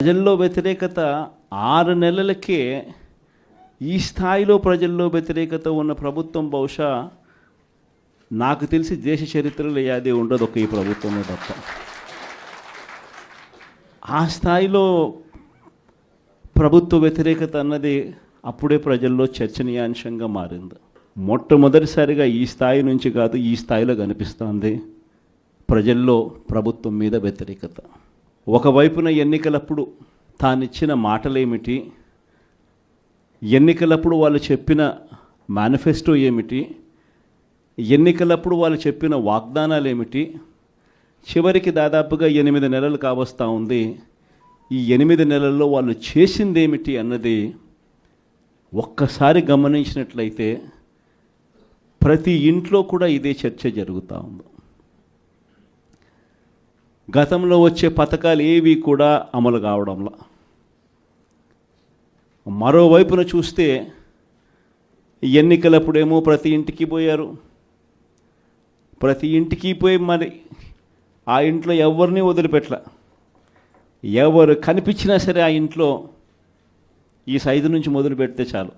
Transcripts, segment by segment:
ప్రజల్లో వ్యతిరేకత 6 నెలలకే ఈ స్థాయిలో ప్రజల్లో వ్యతిరేకత ఉన్న ప్రభుత్వం బహుశా నాకు తెలిసి దేశ చరిత్రలో ఏది ఉండదు, ఒక ఈ ప్రభుత్వమే తప్ప. ఆ స్థాయిలో ప్రభుత్వ వ్యతిరేకత అన్నది అప్పుడే ప్రజల్లో చర్చనీయాంశంగా మారింది. మొట్టమొదటిసారిగా ఈ స్థాయి నుంచి కాదు, ఈ స్థాయిలో కనిపిస్తోంది ప్రజల్లో ప్రభుత్వం మీద వ్యతిరేకత. ఒకవైపున ఎన్నికలప్పుడు తానిచ్చిన మాటలేమిటి, ఎన్నికలప్పుడు వాళ్ళు చెప్పిన మేనిఫెస్టో ఏమిటి, ఎన్నికలప్పుడు వాళ్ళు చెప్పిన వాగ్దానాలు ఏమిటి, చివరికి దాదాపుగా 8 నెలలు కావస్తూ ఉంది. ఈ 8 నెలల్లో వాళ్ళు చేసింది ఏమిటి అన్నది ఒక్కసారి గమనించినట్లయితే ప్రతి ఇంట్లో కూడా ఇదే చర్చ జరుగుతూ ఉంది. గతంలో వచ్చే పథకాలు ఏవి కూడా అమలు కావడంలా. మరోవైపున చూస్తే ఎన్నికలప్పుడేమో ప్రతి ఇంటికి పోయారు, ప్రతి ఇంటికి పోయి మరి ఆ ఇంట్లో ఎవరిని వదిలిపెట్టల. ఎవరు కనిపించినా సరే ఆ ఇంట్లో ఈ సైజు నుంచి మొదలు పెడితే చాలు,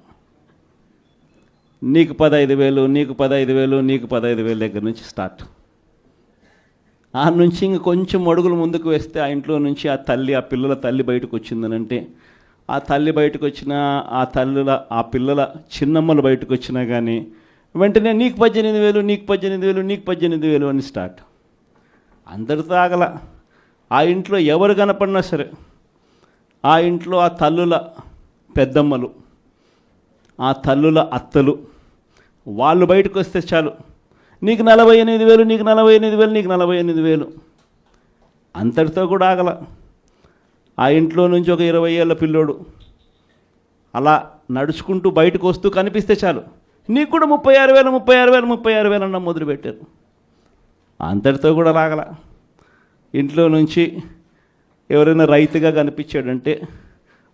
నీకు 15,000, నీకు 15,000, నీకు 15,000 దగ్గర నుంచి స్టార్ట్. ఆ నుంచి ఇంక కొంచెం అడుగులు ముందుకు వేస్తే ఆ ఇంట్లో నుంచి ఆ పిల్లల తల్లి బయటకు వచ్చిందనంటే, ఆ తల్లి బయటకు వచ్చినా, ఆ పిల్లల చిన్నమ్మలు బయటకు వచ్చినా కానీ వెంటనే నీకు 18,000, నీకు 18,000, నీకు 18,000 అని స్టార్ట్. అందరితో ఆగల. ఆ ఇంట్లో ఎవరు కనపడినా సరే ఆ ఇంట్లో ఆ తల్లుల పెద్దమ్మలు, ఆ తల్లుల అత్తలు వాళ్ళు బయటకు వస్తే చాలు, నీకు 48,000, నీకు 48,000, నీకు 48,000. అంతటితో కూడా ఆగల. ఆ ఇంట్లో నుంచి ఒక 20 ఏళ్ళ పిల్లోడు అలా నడుచుకుంటూ బయటకు వస్తూ కనిపిస్తే చాలు, నీకు కూడా 36,000, 36,000, 36,000 అన్న మొదలుపెట్టారు. అంతటితో కూడా రాగల. ఇంట్లో నుంచి ఎవరైనా రైతుగా కనిపించాడంటే,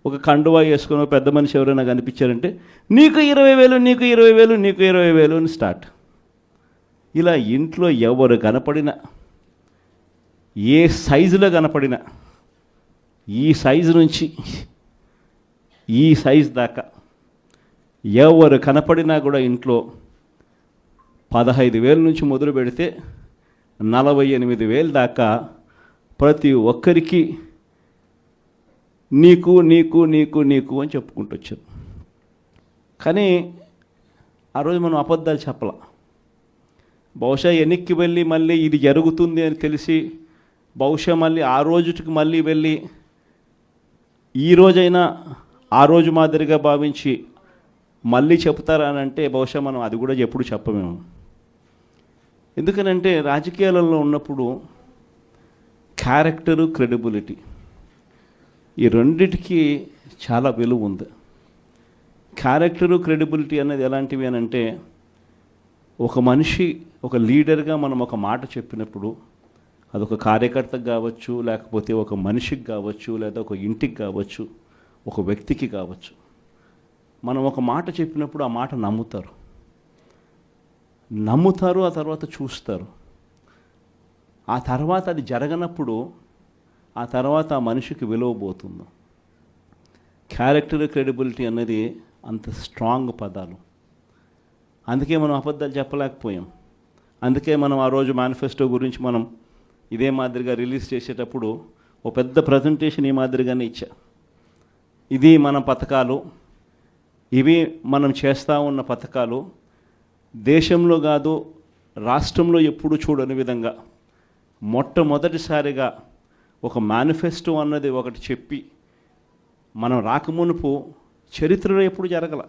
ఒక కండువా వేసుకుని పెద్ద మనిషి ఎవరైనా కనిపించారంటే, నీకు 20,000, నీకు 20,000, నీకు 20,000 అని స్టార్ట్. ఇలా ఇంట్లో ఎవరు కనపడినా, ఏ సైజులో కనపడినా, ఈ సైజు నుంచి ఈ సైజు దాకా ఎవరు కనపడినా కూడా ఇంట్లో 15,000 నుంచి మొదలు పెడితే 48,000 దాకా ప్రతి ఒక్కరికి నీకు నీకు నీకు నీకు అని చెప్పుకుంటూ వచ్చారు. కానీ ఆ రోజు మనం అబద్ధాలు చెప్పలా. బహుశా వెనక్కి వెళ్ళి మళ్ళీ ఇది జరుగుతుంది అని తెలిసి బహుశా మళ్ళీ ఆ రోజుకి మళ్ళీ వెళ్ళి ఈ రోజైనా ఆ రోజు మాదిరిగా భావించి మళ్ళీ చెప్తారా అని అంటే బహుశా మనం అది కూడా ఎప్పుడు చెప్పమేము. ఎందుకనంటే రాజకీయాలలో ఉన్నప్పుడు క్యారెక్టరు, క్రెడిబిలిటీ ఈ రెండిటికి చాలా విలువ ఉంది. క్యారెక్టరు, క్రెడిబిలిటీ అనేది ఎలాంటివి అని అంటే, ఒక మనిషి ఒక లీడర్గా మనం ఒక మాట చెప్పినప్పుడు అదొక కార్యకర్తకు కావచ్చు, లేకపోతే ఒక మనిషికి కావచ్చు, లేదా ఒక ఇంటికి కావచ్చు, ఒక వ్యక్తికి కావచ్చు, మనం ఒక మాట చెప్పినప్పుడు ఆ మాట నమ్ముతారు, ఆ తర్వాత చూస్తారు. ఆ తర్వాత అది జరగనప్పుడు ఆ తర్వాత ఆ మనిషికి విలువ పోతుంది. క్యారెక్టర్, క్రెడిబిలిటీ అనేది అంత స్ట్రాంగ్ పదాలు. అందుకే మనం అబద్ధాలు చెప్పలేకపోయాం. అందుకే మనం ఆ రోజు మేనిఫెస్టో గురించి మనం ఇదే మాదిరిగా రిలీజ్ చేసేటప్పుడు ఒక పెద్ద ప్రజెంటేషన్ ఈ మాదిరిగానే ఇచ్చా. ఇది మన పథకాలు, ఇవి మనం చేస్తూ ఉన్న పథకాలు, దేశంలో కాదు రాష్ట్రంలో ఎప్పుడు చూడని విధంగా మొట్టమొదటిసారిగా ఒక మేనిఫెస్టో అన్నది ఒకటి చెప్పి, మనం రాకమునుపు చరిత్రలో ఎప్పుడు జరగల.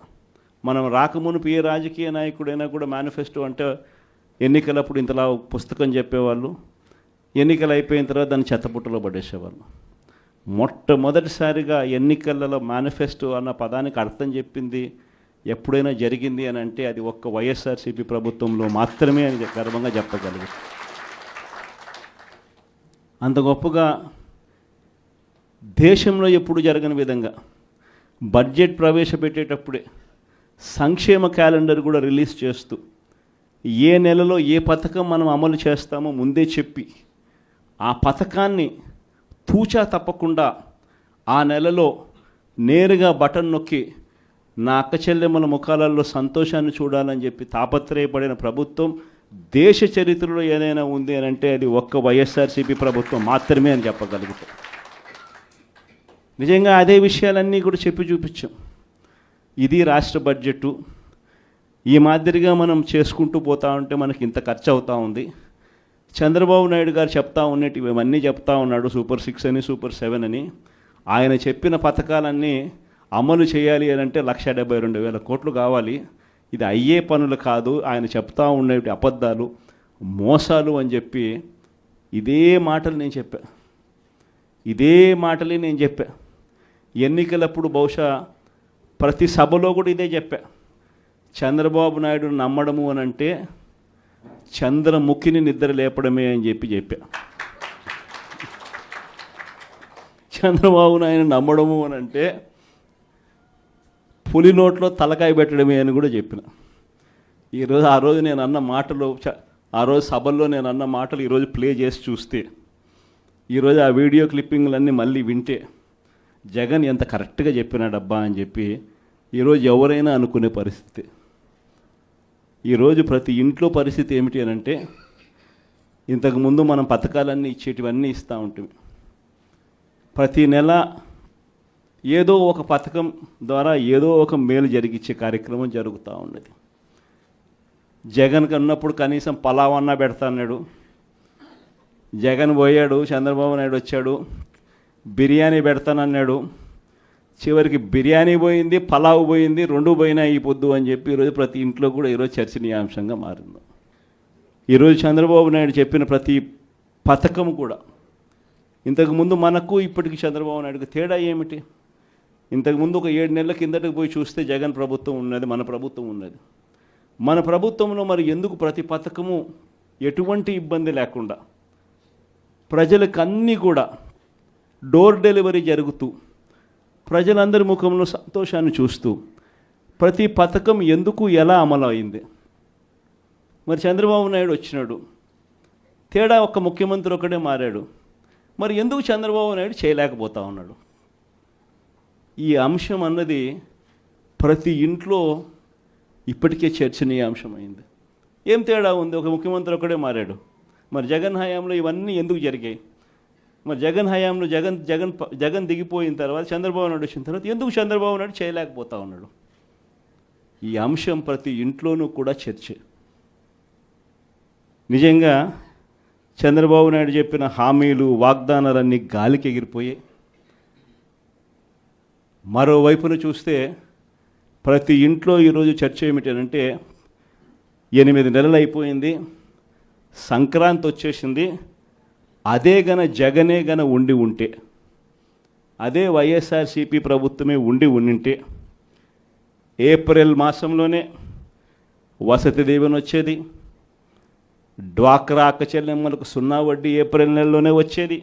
మనం రాకమునుపు ఏ రాజకీయ నాయకుడైనా కూడా మేనిఫెస్టో అంటే ఎన్నికలప్పుడు ఇంతలా పుస్తకం చెప్పేవాళ్ళు, ఎన్నికలు అయిపోయిన తర్వాత దాన్ని చెత్తపుట్టలో పడేసేవాళ్ళు. మొట్టమొదటిసారిగా ఎన్నికలలో మేనిఫెస్టో అన్న పదానికి అర్థం చెప్పింది ఎప్పుడైనా జరిగింది అని అంటే అది ఒక్క వైఎస్ఆర్సీపీ ప్రభుత్వంలో మాత్రమే అని గర్వంగా చెప్పగలుగుతాం. అంత గొప్పగా దేశంలో ఎప్పుడు జరగని విధంగా బడ్జెట్ ప్రవేశపెట్టేటప్పుడే సంక్షేమ క్యాలెండర్ కూడా రిలీజ్ చేస్తూ ఏ నెలలో ఏ పథకం మనం అమలు చేస్తామో ముందే చెప్పి ఆ పథకాన్ని తూచా తప్పకుండా ఆ నెలలో నేరుగా బటన్ నొక్కి నా అక్క చెల్లెమ్మల ముఖాలలో సంతోషాన్ని చూడాలని చెప్పి తాపత్రయపడిన ప్రభుత్వం దేశ చరిత్రలో ఏదైనా ఉంది అని అంటే అది ఒక్క వైఎస్ఆర్సీపీ ప్రభుత్వం మాత్రమే అని చెప్పగలుగుతాం. నిజంగా అదే విషయాలన్నీ కూడా చెప్పి చూపించాం. ఇది రాష్ట్ర బడ్జెటు. ఈ మాదిరిగా మనం చేసుకుంటూ పోతా ఉంటే మనకి ఇంత ఖర్చు అవుతూ ఉంది. చంద్రబాబు నాయుడు గారు చెప్తా ఉన్నట్టు ఇవన్నీ చెప్తా ఉన్నాడు, సూపర్ 6 అని, సూపర్ 7 అని. ఆయన చెప్పిన పథకాలన్నీ అమలు చేయాలి అని అంటే 1,72,000 కోట్లు కావాలి. ఇది అయ్యే పనులు కాదు, ఆయన చెప్తా ఉండేవి అబద్ధాలు, మోసాలు అని చెప్పి ఇదే మాటలు నేను చెప్పా. ఇదే మాటలే నేను చెప్పా. ఎన్నికలప్పుడు బహుశా ప్రతి సభలో కూడా ఇదే చెప్పా. చంద్రబాబు నాయుడు నమ్మడము అని అంటే చంద్రముఖిని నిద్ర లేపడమే అని చెప్పా. చంద్రబాబు నాయుడు నమ్మడము అని అంటే పులి నోట్లో తలకాయ పెట్టడమే అని కూడా చెప్పిన. ఈరోజు ఆ రోజు నేను అన్న మాటలు, ఆ రోజు సభల్లో నేను అన్న మాటలు ఈరోజు ప్లే చేసి చూస్తే, ఈరోజు ఆ వీడియో క్లిప్పింగ్లన్నీ మళ్ళీ వింటే జగన్ ఎంత కరెక్ట్గా చెప్పినాడబ్బా అని చెప్పి ఈరోజు ఎవరైనా అనుకునే పరిస్థితి. ఈరోజు ప్రతి ఇంట్లో పరిస్థితి ఏమిటి అని అంటే, ఇంతకుముందు మనం పథకాలన్నీ ఇచ్చేటివన్నీ ఇస్తూ ఉంటుంది. ప్రతి నెల ఏదో ఒక పథకం ద్వారా ఏదో ఒక మేలు జరిగించే కార్యక్రమం జరుగుతూ ఉన్నది. జగన్ కన్నప్పుడు కనీసం పలావన్నా పెడతా అన్నాడు. జగన్ పోయాడు, చంద్రబాబు నాయుడు వచ్చాడు, బిర్యానీ పెడతానన్నాడు. చివరికి బిర్యానీ పోయింది, పలావ్ పోయింది, 2 పోయినా ఈ పొద్దు అని చెప్పి ఈరోజు ప్రతి ఇంట్లో కూడా ఈరోజు చర్చనీయాంశంగా మారింది. ఈరోజు చంద్రబాబు నాయుడు చెప్పిన ప్రతి పథకం కూడా, ఇంతకుముందు మనకు ఇప్పటికి చంద్రబాబు నాయుడుకి తేడా ఏమిటి? ఇంతకుముందు ఒక 7 నెలల కిందటకు పోయి చూస్తే జగన్ ప్రభుత్వం ఉన్నది, మన ప్రభుత్వం ఉన్నది. మన ప్రభుత్వంలో మరి ఎందుకు ప్రతి పథకము ఎటువంటి ఇబ్బంది లేకుండా ప్రజలకు అన్నీ కూడా డోర్ డెలివరీ జరుగుతూ ప్రజలందరి ముఖంలో సంతోషాన్ని చూస్తూ ప్రతి పథకం ఎందుకు ఎలా అమలు అయింది? మరి చంద్రబాబు నాయుడు వచ్చినాడు, తేడా ఒక్క ముఖ్యమంత్రి ఒకడే మారాడు. మరి ఎందుకు చంద్రబాబు నాయుడు చేయలేకపోతా ఉన్నాడు? ఈ అంశం అన్నది ప్రతి ఇంట్లో ఇప్పటికే చర్చనీయాంశమైంది. ఏం తేడా ఉంది? ఒక ముఖ్యమంత్రి ఒకడే మారాడు. మరి జగన్ హయాంలో ఇవన్నీ ఎందుకు జరిగాయి? మరి జగన్ హయాంలో జగన్ దిగిపోయిన తర్వాత చంద్రబాబు నాయుడు వచ్చిన తర్వాత ఎందుకు చంద్రబాబు నాయుడు చేయలేకపోతా ఉన్నాడు? ఈ అంశం ప్రతి ఇంట్లోనూ కూడా చర్చ. నిజంగా చంద్రబాబు నాయుడు చెప్పిన హామీలు, వాగ్దానాలన్నీ గాలికి ఎగిరిపోయాయి. మరోవైపున చూస్తే ప్రతి ఇంట్లో ఈరోజు చర్చ ఏమిటంటే, 8 నెలలు అయిపోయింది, సంక్రాంతి వచ్చేసింది, అదే జగనే ఉండి ఉంటే, అదే వైఎస్ఆర్సీపీ ప్రభుత్వమే ఉండింటే ఏప్రిల్ మాసంలోనే వసతి దీవెన వచ్చేది, డ్వాక్రా అక్క చెల్లెమ్మలకు 0 వడ్డీ ఏప్రిల్ నెలలోనే వచ్చేది,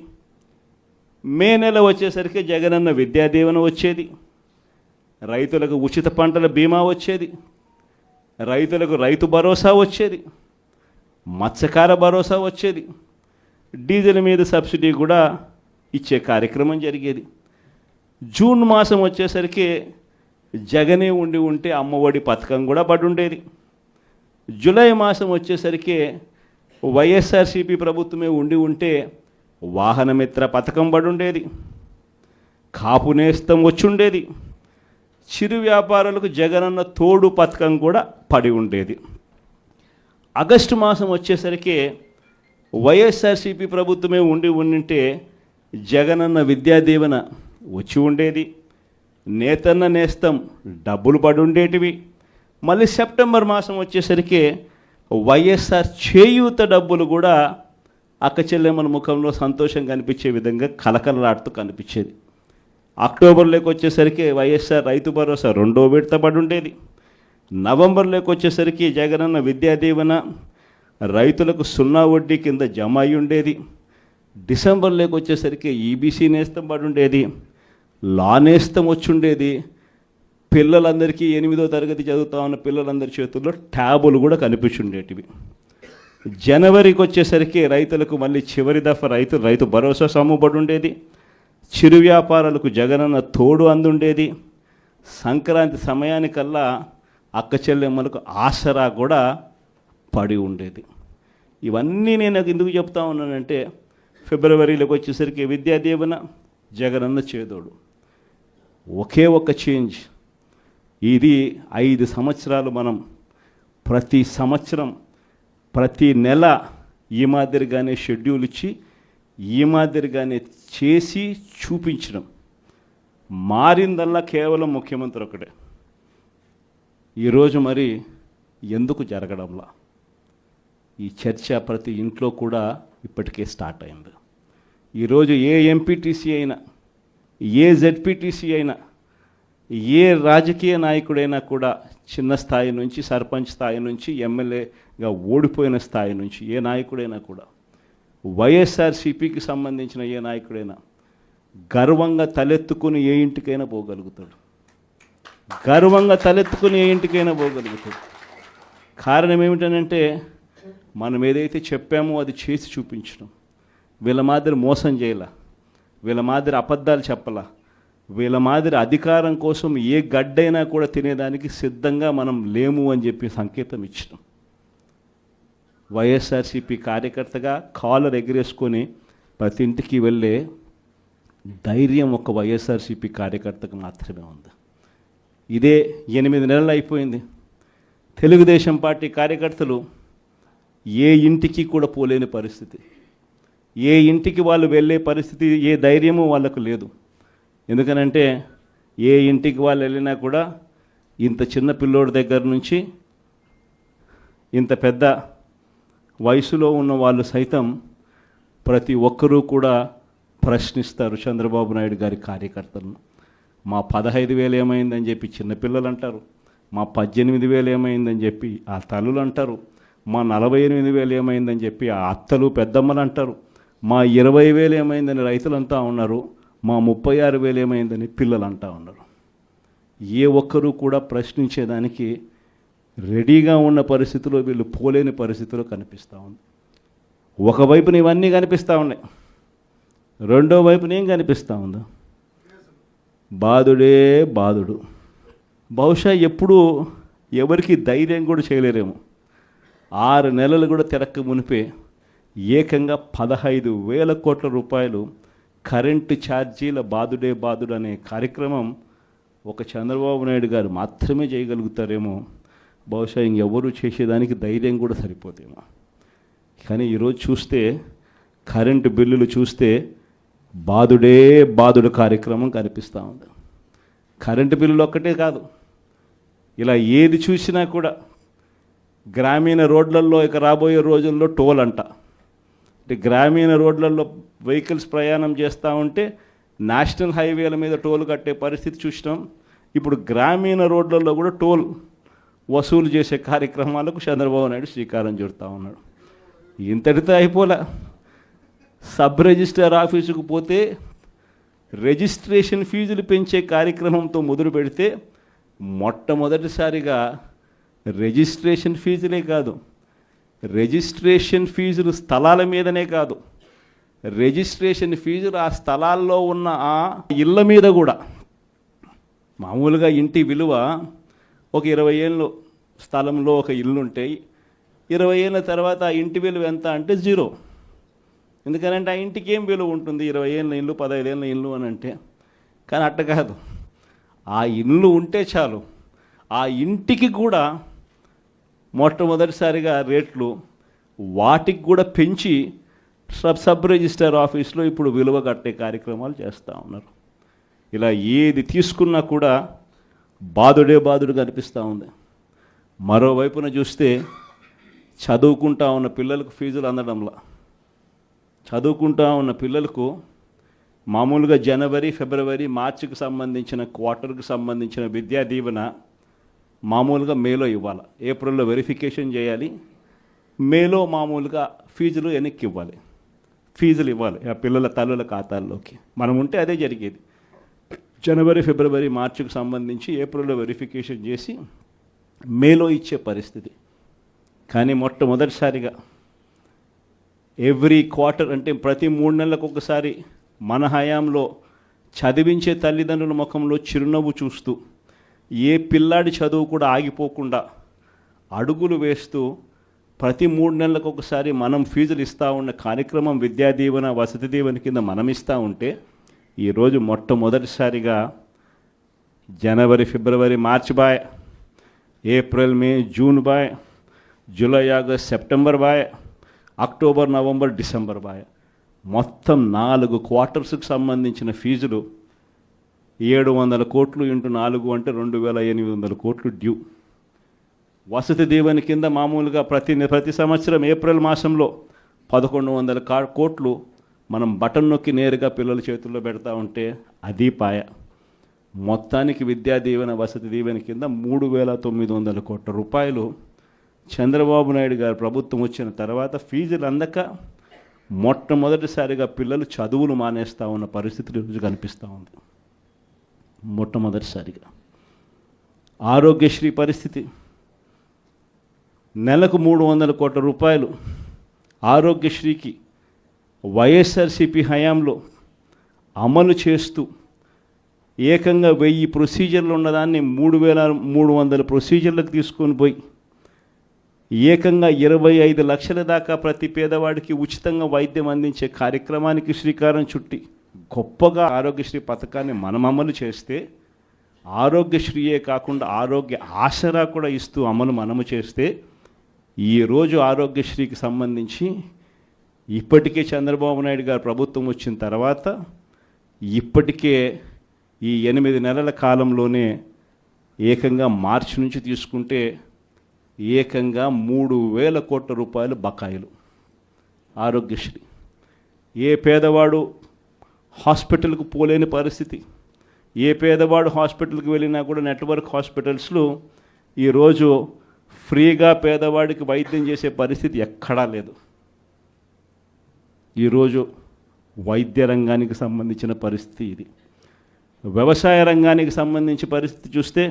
మే నెల వచ్చేసరికి జగనన్న విద్యా దీవెన వచ్చేది, రైతులకు ఉచిత పంటల బీమా వచ్చేది, రైతులకు రైతు భరోసా వచ్చేది, మత్స్యకార భరోసా వచ్చేది, డీజిల్ మీద సబ్సిడీ కూడా ఇచ్చే కార్యక్రమం జరిగేది. జూన్ మాసం వచ్చేసరికి జగనే ఉంటే అమ్మఒడి పథకం కూడా పడి ఉండేది. జూలై మాసం వచ్చేసరికి వైఎస్ఆర్సీపీ ప్రభుత్వమే ఉంటే వాహనమిత్ర పథకం పడి ఉండేది, కాపు నేస్తం వచ్చి ఉండేది, చిరు వ్యాపారులకు జగనన్న తోడు పథకం కూడా పడి ఉండేది. ఆగస్టు మాసం వచ్చేసరికి వైఎస్ఆర్సీపీ ప్రభుత్వమే ఉంటే జగనన్న విద్యా దీవెన వచ్చి ఉండేది, నేతన్న నేస్తం డబ్బులు పడి ఉండేటివి. మళ్ళీ సెప్టెంబర్ మాసం వచ్చేసరికి వైఎస్ఆర్ చేయూత డబ్బులు కూడా అక్క చెల్లెమ్మల ముఖంలో సంతోషం కనిపించే విధంగా కలకలలాడుతూ కనిపించేది. అక్టోబర్లోకి వచ్చేసరికి వైఎస్ఆర్ రైతు భరోసా 2వ విడత పడి ఉండేది. నవంబర్లోకి వచ్చేసరికి జగనన్న విద్యా దీవెన రైతులకు 0 వడ్డీ కింద జమ అయి ఉండేది. డిసెంబర్లోకి వచ్చేసరికి ఈబీసీ నేస్తం పడి ఉండేది, లా నేస్తం వచ్చి ఉండేది. పిల్లలందరికీ 8వ తరగతి చదువుతా ఉన్న పిల్లలందరి చేతుల్లో ట్యాబులు కూడా కనిపించుండేటివి. జనవరికి వచ్చేసరికి రైతులకు మళ్ళీ చివరి దఫా రైతు భరోసా సొమ్ము పడి ఉండేది. చిరు వ్యాపారాలకు జగనన్న తోడు అందుండేది. సంక్రాంతి సమయానికల్లా అక్క చెల్లెమ్మలకు ఆసరా కూడా పడి ఉండేది. ఇవన్నీ నేను ఎందుకు చెప్తా ఉన్నానంటే, ఫిబ్రవరిలోకి వచ్చేసరికి విద్యా దీవెన, జగనన్న చేదోడు, ఒకే ఒక చేంజ్. ఇది 5 సంవత్సరాలు మనం ప్రతి సంవత్సరం ప్రతి నెల ఈ మాదిరిగానే షెడ్యూల్ ఇచ్చి ఈ మాదిరిగానే చేసి చూపించడం. మారిందల్లా కేవలం ముఖ్యమంత్రి ఒకటే. ఈరోజు మరి ఎందుకు జరగడంలా ఈ చర్చ ప్రతి ఇంట్లో కూడా ఇప్పటికే స్టార్ట్ అయింది. ఈరోజు ఏ ఎంపీటీసీ అయినా, ఏ జెడ్పీటీసీ అయినా, ఏ రాజకీయ నాయకుడైనా కూడా చిన్న స్థాయి నుంచి, సర్పంచ్ స్థాయి నుంచి, ఎమ్మెల్యేగా ఓడిపోయిన స్థాయి నుంచి ఏ నాయకుడైనా కూడా, వైఎస్ఆర్సీపీకి సంబంధించిన ఏ నాయకుడైనా గర్వంగా తలెత్తుకుని ఏ ఇంటికైనా పోగలుగుతాడు. గర్వంగా తలెత్తుకుని ఏ ఇంటికైనా పోగలుగుతాడు. కారణం ఏమిటనంటే, మనం ఏదైతే చెప్పామో అది చేసి చూపించడం. వీళ్ళ మాదిరి మోసం చేయలా, వీళ్ళ మాదిరి అబద్ధాలు చెప్పలా, వీళ్ళ మాదిరి అధికారం కోసం ఏ గడ్డైనా కూడా తినేదానికి సిద్ధంగా మనం లేము అని చెప్పి సంకేతం ఇచ్చినాం. వైఎస్ఆర్సీపీ కార్యకర్తగా కాలర్ ఎగిరేసుకొని ప్రతి ఇంటికి వెళ్ళే ధైర్యం ఒక వైఎస్ఆర్సీపీ కార్యకర్తకు మాత్రమే ఉంది. ఇదే 8 నెలలు అయిపోయింది. తెలుగుదేశం పార్టీ కార్యకర్తలు ఏ ఇంటికి కూడా పోలేని పరిస్థితి, ఏ ఇంటికి వాళ్ళు వెళ్ళే పరిస్థితి, ఏ ధైర్యము వాళ్ళకు లేదు. ఎందుకనంటే ఏ ఇంటికి వాళ్ళు వెళ్ళినా కూడా ఇంత చిన్న పిల్లోడి దగ్గర నుంచి ఇంత పెద్ద వయసులో ఉన్న వాళ్ళు సైతం ప్రతి ఒక్కరూ కూడా ప్రశ్నిస్తారు చంద్రబాబు నాయుడు గారి కార్యకర్తలను. మా 15,000 ఏమైందని చెప్పి చిన్నపిల్లలు అంటారు, మా 18,000 ఏమైందని చెప్పి ఆ తల్లులు అంటారు, మా 48,000 ఏమైందని చెప్పి ఆ అత్తలు పెద్దమ్మలు అంటారు, మా 20,000 ఏమైందని రైతులంతా ఉన్నారు, మా 36,000 ఏమైందని పిల్లలు అంటా ఉన్నారు. ఏ ఒక్కరూ కూడా ప్రశ్నించేదానికి రెడీగా ఉన్న పరిస్థితిలో వీళ్ళు పోలేని పరిస్థితిలో కనిపిస్తూ ఉంది. ఒకవైపున ఇవన్నీ కనిపిస్తూ ఉన్నాయి, రెండో వైపున ఏం కనిపిస్తూ ఉందో, బాధుడే బాధుడు. బహుశా ఎప్పుడూ ఎవరికి ధైర్యం కూడా చేయలేరేమో. 6 నెలలు కూడా తిరక్క మునిపే ఏకంగా 15,000 కోట్ల రూపాయలు కరెంటు ఛార్జీల బాధుడే బాధుడు అనే కార్యక్రమం ఒక చంద్రబాబు నాయుడు గారు మాత్రమే చేయగలుగుతారేమో. బహుశా ఇంకెవరూ చేసేదానికి ధైర్యం కూడా సరిపోతేమో. కానీ ఈరోజు చూస్తే కరెంటు బిల్లులు చూస్తే బాధుడే బాధుడు కార్యక్రమం కనిపిస్తూ ఉంది. కరెంటు బిల్లులు ఒక్కటే కాదు, ఇలా ఏది చూసినా కూడా గ్రామీణ రోడ్లలో ఇక రాబోయే రోజుల్లో టోల్ అంట. అంటే గ్రామీణ రోడ్లలో వెహికల్స్ ప్రయాణం చేస్తూ ఉంటే నేషనల్ హైవేల మీద టోల్ కట్టే పరిస్థితి చూసినాం. ఇప్పుడు గ్రామీణ రోడ్లలో కూడా టోల్ వసూలు చేసే కార్యక్రమాలకు చంద్రబాబు నాయుడు శ్రీకారం చుడతా ఉన్నాడు. ఇంతటితో అయిపోలే, సబ్ రిజిస్ట్రార్ ఆఫీసుకు పోతే రిజిస్ట్రేషన్ ఫీజులు పెంచే కార్యక్రమంతో మొదలు పెడితే మొట్టమొదటిసారిగా రిజిస్ట్రేషన్ ఫీజులే కాదు, రిజిస్ట్రేషన్ ఫీజులు స్థలాల మీదనే కాదు, రిజిస్ట్రేషన్ ఫీజులు ఆ స్థలాల్లో ఉన్న ఆ ఇళ్ళ మీద కూడా. మామూలుగా ఇంటి విలువ ఒక 20 ఏళ్ళు స్థలంలో ఒక ఇల్లు ఉంటాయి, 20 ఏళ్ళ తర్వాత ఆ ఇంటి విలువ ఎంత అంటే 0. ఎందుకనంటే ఆ ఇంటికి ఏం విలువ ఉంటుంది, 20 ఏళ్ళ ఇల్లు 15 ఏళ్ళ ఇల్లు అని అంటే. కానీ అట్ట కాదు, ఆ ఇల్లు ఉంటే చాలు, ఆ ఇంటికి కూడా మొట్టమొదటిసారిగా రేట్లు వాటికి కూడా పెంచి సబ్ రిజిస్టర్ ఆఫీస్లో ఇప్పుడు విలువ కట్టే కార్యక్రమాలు చేస్తూ ఉన్నారు. ఇలా ఏది తీసుకున్నా కూడా బాధుడే బాధుడుగా అనిపిస్తూ ఉంది. మరోవైపున చూస్తే చదువుకుంటా ఉన్న పిల్లలకు ఫీజులు అందడంలా, చదువుకుంటా ఉన్న పిల్లలకు మామూలుగా జనవరి, ఫిబ్రవరి, మార్చికి సంబంధించిన క్వార్టర్కి సంబంధించిన విద్యా దీవెన మామూలుగా మేలో ఇవ్వాలి, ఏప్రిల్లో వెరిఫికేషన్ చేయాలి, మేలో మామూలుగా ఫీజులు వెనక్కి ఇవ్వాలి, ఫీజులు ఇవ్వాలి ఆ పిల్లల తల్లుల ఖాతాల్లోకి. మనం ఉంటే అదే జరిగేది. జనవరి, ఫిబ్రవరి, మార్చికి సంబంధించి ఏప్రిల్లో వెరిఫికేషన్ చేసి మేలో ఇచ్చే పరిస్థితి. కానీ మొట్టమొదటిసారిగా ఎవ్రీ క్వార్టర్ అంటే ప్రతి 3 నెలలకు ఒకసారి మన హయాంలో చదివించే తల్లిదండ్రుల ముఖంలో చిరునవ్వు చూస్తూ ఏ పిల్లాడి చదువు కూడా ఆగిపోకుండా అడుగులు వేస్తూ ప్రతి 3 నెలలకు ఒకసారి మనం ఫీజులు ఇస్తూ ఉన్న కార్యక్రమం విద్యా దీవెన వసతి దీవెన కింద మనం ఇస్తూ ఉంటే ఈరోజు మొట్టమొదటిసారిగా జనవరి ఫిబ్రవరి మార్చి బాయ్, ఏప్రిల్ మే జూన్ బాయ్, జూలై ఆగస్ట్ సెప్టెంబర్ బాయ్, అక్టోబర్ నవంబర్ డిసెంబర్ బాయ్, మొత్తం 4 క్వార్టర్స్కి సంబంధించిన ఫీజులు 700 కోట్లు ఇంటూ 4 అంటే 2800 కోట్లు డ్యూ. వసతి దీవెన కింద మామూలుగా ప్రతి సంవత్సరం ఏప్రిల్ మాసంలో 1100 కోట్లు మనం బటన్ నొక్కి నేరుగా పిల్లల చేతుల్లో పెడతా ఉంటే అది పాయ. మొత్తానికి విద్యా దీవెన వసతి దీవెన కింద 3900 కోట్ల రూపాయలు చంద్రబాబు నాయుడు గారు ప్రభుత్వం వచ్చిన తర్వాత ఫీజులు అందక మొట్టమొదటిసారిగా పిల్లలు చదువులు మానేస్తూ ఉన్న పరిస్థితులు ఈరోజు కనిపిస్తూ ఉంది. మొట్టమొదటిసారిగా ఆరోగ్యశ్రీ పరిస్థితి, నెలకు 300 కోట్ల రూపాయలు ఆరోగ్యశ్రీకి వైఎస్ఆర్సీపీ హయాంలో అమలు చేస్తూ ఏకంగా 1000 ప్రొసీజర్లు ఉన్నదాన్ని 3300 ప్రొసీజర్లకు తీసుకొని పోయి ఏకంగా 25 లక్షల దాకా ప్రతి పేదవాడికి ఉచితంగా వైద్యం అందించే కార్యక్రమానికి శ్రీకారం చుట్టి గొప్పగా ఆరోగ్యశ్రీ పథకాన్ని మనం అమలు చేస్తే, ఆరోగ్యశ్రీయే కాకుండా ఆరోగ్య ఆసరా కూడా ఇస్తూ అమలు మనము చేస్తే, ఈరోజు ఆరోగ్యశ్రీకి సంబంధించి ఇప్పటికే చంద్రబాబు నాయుడు గారు ప్రభుత్వం వచ్చిన తర్వాత ఇప్పటికే ఈ 8 నెలల కాలంలోనే ఏకంగా మార్చి నుంచి తీసుకుంటే ఏకంగా 3000 కోట్ల రూపాయలు బకాయిలు ఆరోగ్యశ్రీ. ఏ పేదవాడు హాస్పిటల్కు పోలేని పరిస్థితి, ఏ పేదవాడు హాస్పిటల్కి వెళ్ళినా కూడా నెట్వర్క్ హాస్పిటల్స్లో ఈరోజు ఫ్రీగా పేదవాడికి వైద్యం చేసే పరిస్థితి ఎక్కడా లేదు. ఈరోజు వైద్య రంగానికి సంబంధించిన పరిస్థితి ఇది. వ్యవసాయ రంగానికి సంబంధించి పరిస్థితి చూస్తే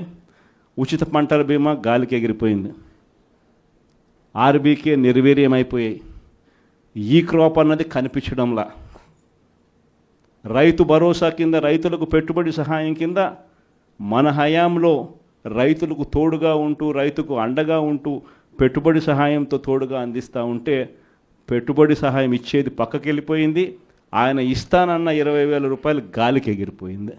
ఉచిత పంటల బీమా గాలికి ఎగిరిపోయింది, ఆర్బీకే నిర్వీర్యమైపోయాయి, ఈ క్రాప్ అన్నది కనిపించడంలా, రైతు భరోసా కింద రైతులకు పెట్టుబడి సహాయం కింద మన హయాంలో రైతులకు తోడుగా ఉంటూ రైతుకు అండగా ఉంటూ పెట్టుబడి సహాయంతో తోడుగా అందిస్తూ ఉంటే పెట్టుబడి సహాయం ఇచ్చేది పక్కకి వెళ్ళిపోయింది. ఆయన ఇస్తానన్న 20,000 రూపాయలు గాలికి ఎగిరిపోయింది.